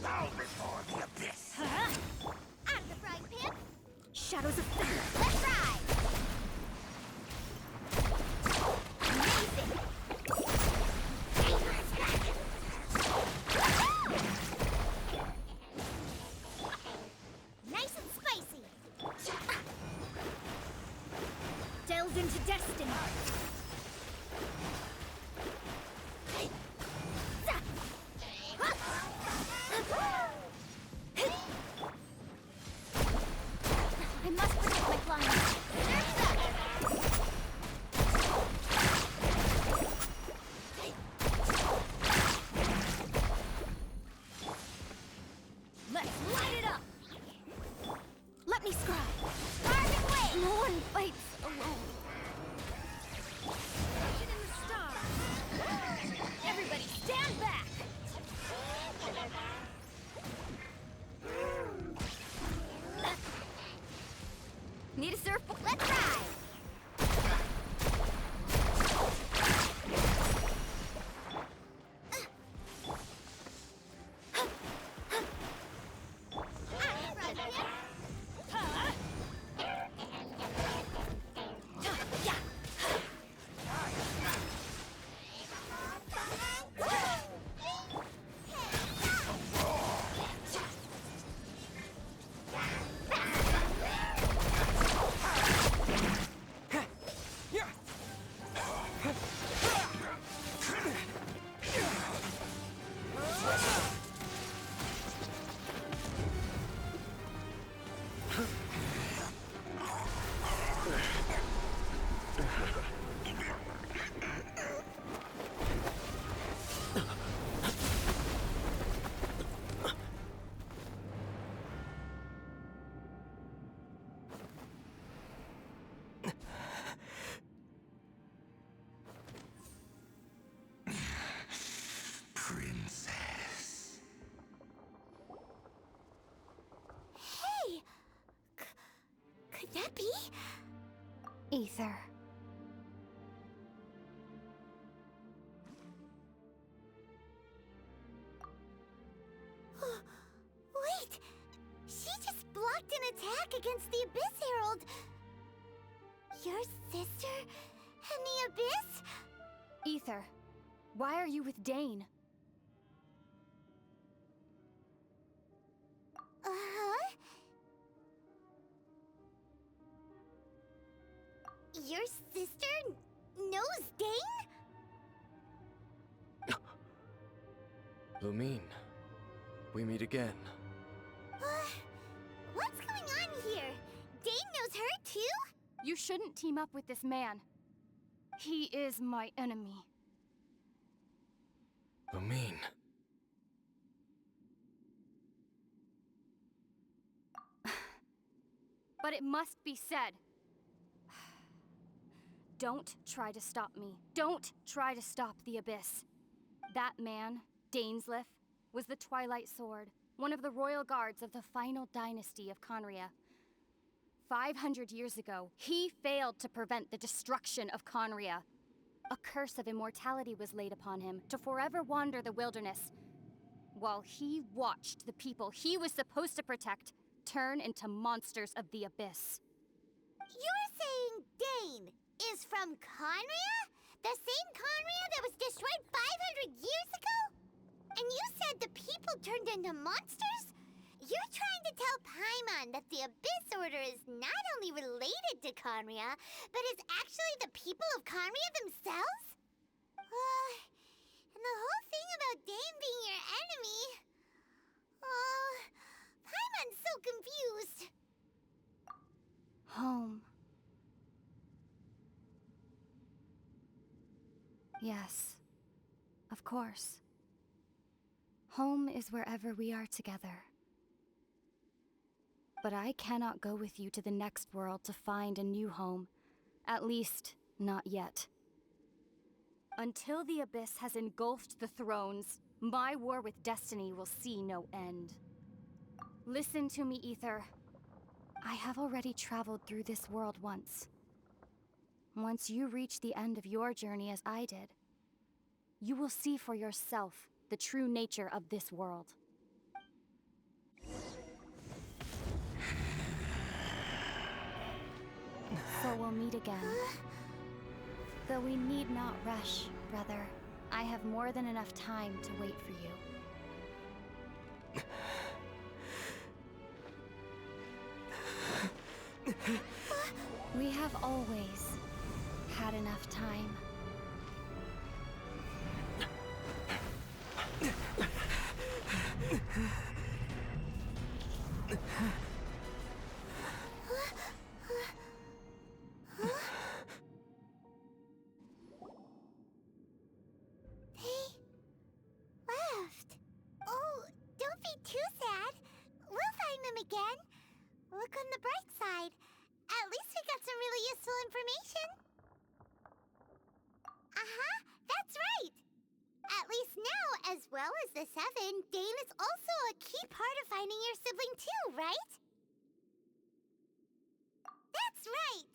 Bow before the Abyss! Out of the frying pan! Shadows of fire! Let's ride! Amazing! Nice and spicy! Delve into destiny! I must protect my clients. Let's light it up! Let me scribe! Carving way! No one fights alone. Vision in the stars! Everybody stand back! Need a surfboard? Let's ride! Out of the frying pan! Ether. Wait! She just blocked an attack against the Abyss Herald! Your sister and the Abyss? Ether, why are you with Dane? Uh-huh? Your sister knows Dane? Lumine, we meet again. What's going on here? Dane knows her too? You shouldn't team up with this man. He is my enemy. Lumine. But it must be said. Don't try to stop me. Don't try to stop the Abyss. That man, Dainsleif, was the Twilight Sword, one of the royal guards of the final dynasty of Conria. 500 years ago, he failed to prevent the destruction of Conria. A curse of immortality was laid upon him to forever wander the wilderness, while he watched the people he was supposed to protect turn into monsters of the Abyss. You're saying Dane is from Conria? The same Conria that was destroyed 500 years ago? And you said the people turned into monsters? You're trying to tell Paimon that the Abyss Order is not only related to Conria, but is actually the people of Conria themselves? And the whole thing about Dane being your enemy... Paimon's so confused. Home. Yes, of course. Home is wherever we are together. But I cannot go with you to the next world to find a new home. At least, not yet. Until the Abyss has engulfed the thrones, my war with destiny will see no end. Listen to me, Ether. I have already traveled through this world once. Once you reach the end of your journey as I did, you will see for yourself the true nature of this world. So we'll meet again. Though we need not rush, brother. I have more than enough time to wait for you. We have always had enough time. Again? Look on the bright side. At least we got some really useful information. Uh-huh, that's right. At least now, as well as the Seven, Dane is also a key part of finding your sibling too, right? That's right.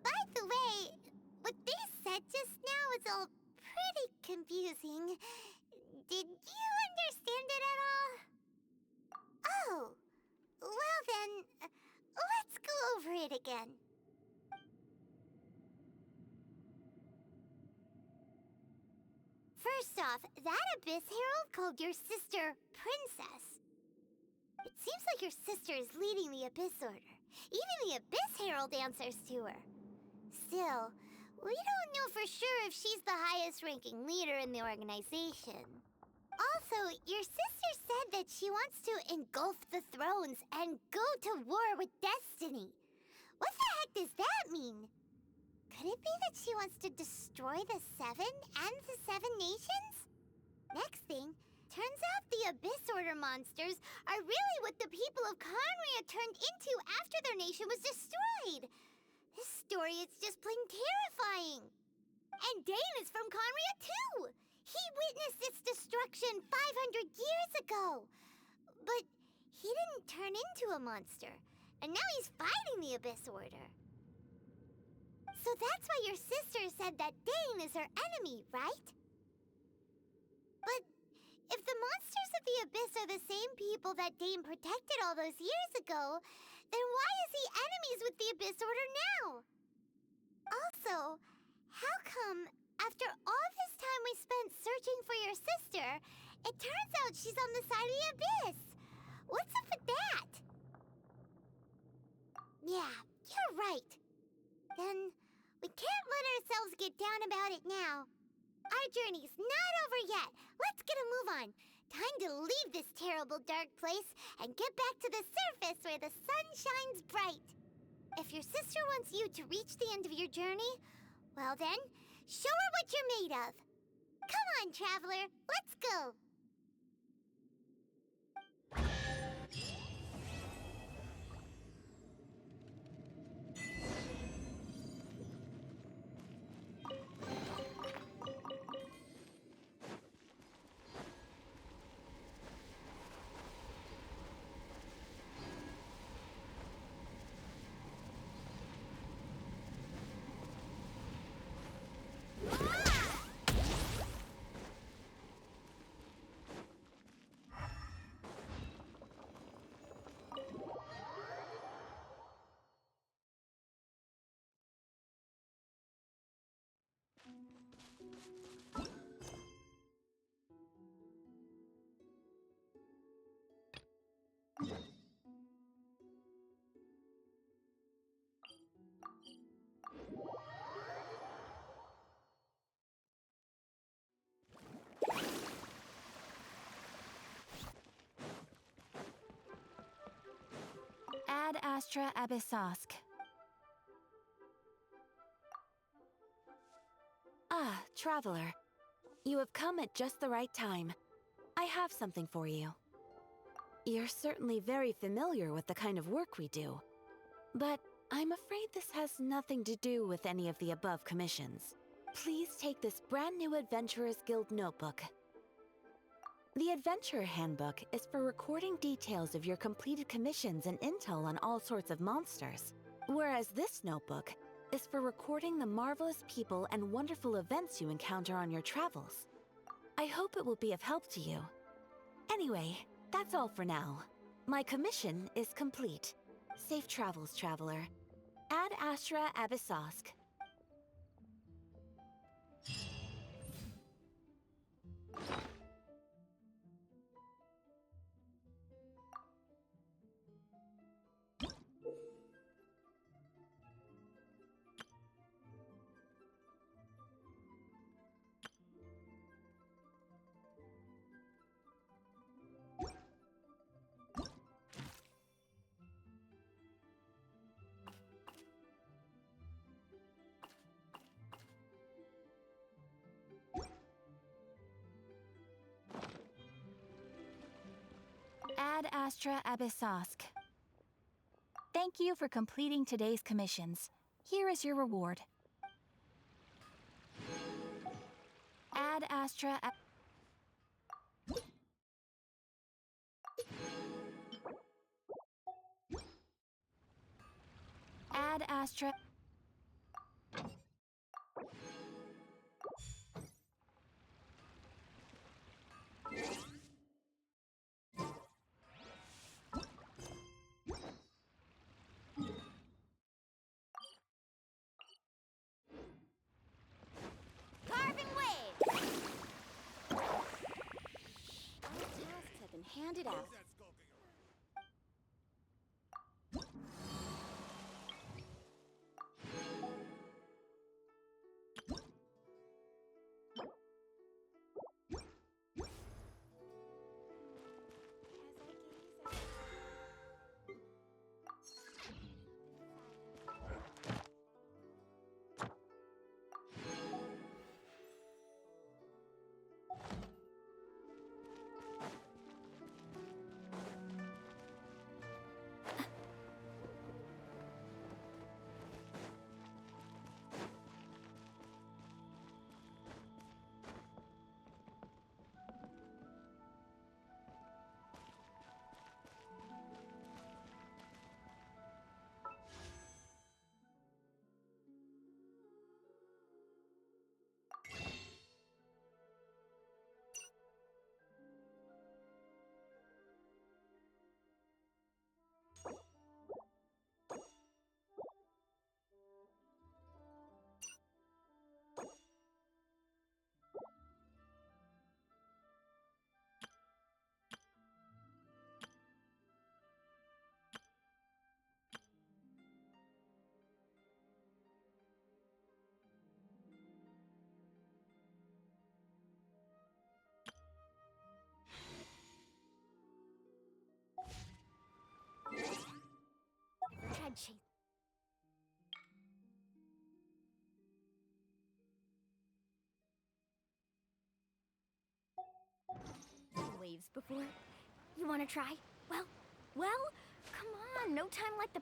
By the way, what they said just now is all pretty confusing. Did you understand it at all? Oh, well then, let's go over it again. First off, that Abyss Herald called your sister Princess. It seems like your sister is leading the Abyss Order. Even the Abyss Herald answers to her. Still, we don't know for sure if she's the highest-ranking leader in the organization. Also, your sister said that she wants to engulf the thrones and go to war with destiny. What the heck does that mean? Could it be that she wants to destroy the Seven and the Seven Nations? Next thing, turns out the Abyss Order monsters are really what the people of Conria turned into after their nation was destroyed. This story is just plain terrifying. And Dane is from Conria too! He witnessed its destruction 500 years ago. But he didn't turn into a monster. And now he's fighting the Abyss Order. So that's why your sister said that Dane is her enemy, right? But if the monsters of the Abyss are the same people that Dane protected all those years ago, then why is he enemies with the Abyss Order now? Also, how come, after all this time we spent searching for your sister, it turns out she's on the side of the Abyss? What's up with that? Yeah, you're right. Then we can't let ourselves get down about it now. Our journey's not over yet. Let's get a move on. Time to leave this terrible dark place and get back to the surface where the sun shines bright. If your sister wants you to reach the end of your journey, well then, show her what you're made of. Come on, traveler, let's go. Ad Astra Abyssosk. Ah, traveler. You have come at just the right time. I have something for you. You're certainly very familiar with the kind of work we do. But I'm afraid this has nothing to do with any of the above commissions. Please take this brand new Adventurers Guild notebook. The Adventurer Handbook is for recording details of your completed commissions and intel on all sorts of monsters, whereas this notebook is for recording the marvelous people and wonderful events you encounter on your travels. I hope it will be of help to you. Anyway, that's all for now. My commission is complete. Safe travels, traveler. Ad Astra Abyssosk. Ad Astra Abyssosk. Thank you for completing today's commissions. Here is your reward. Ad Astra Ad Astra Carving Wave! All tasks have been handed out. chase. Waves before. You wanna try? Well, come on, no time like the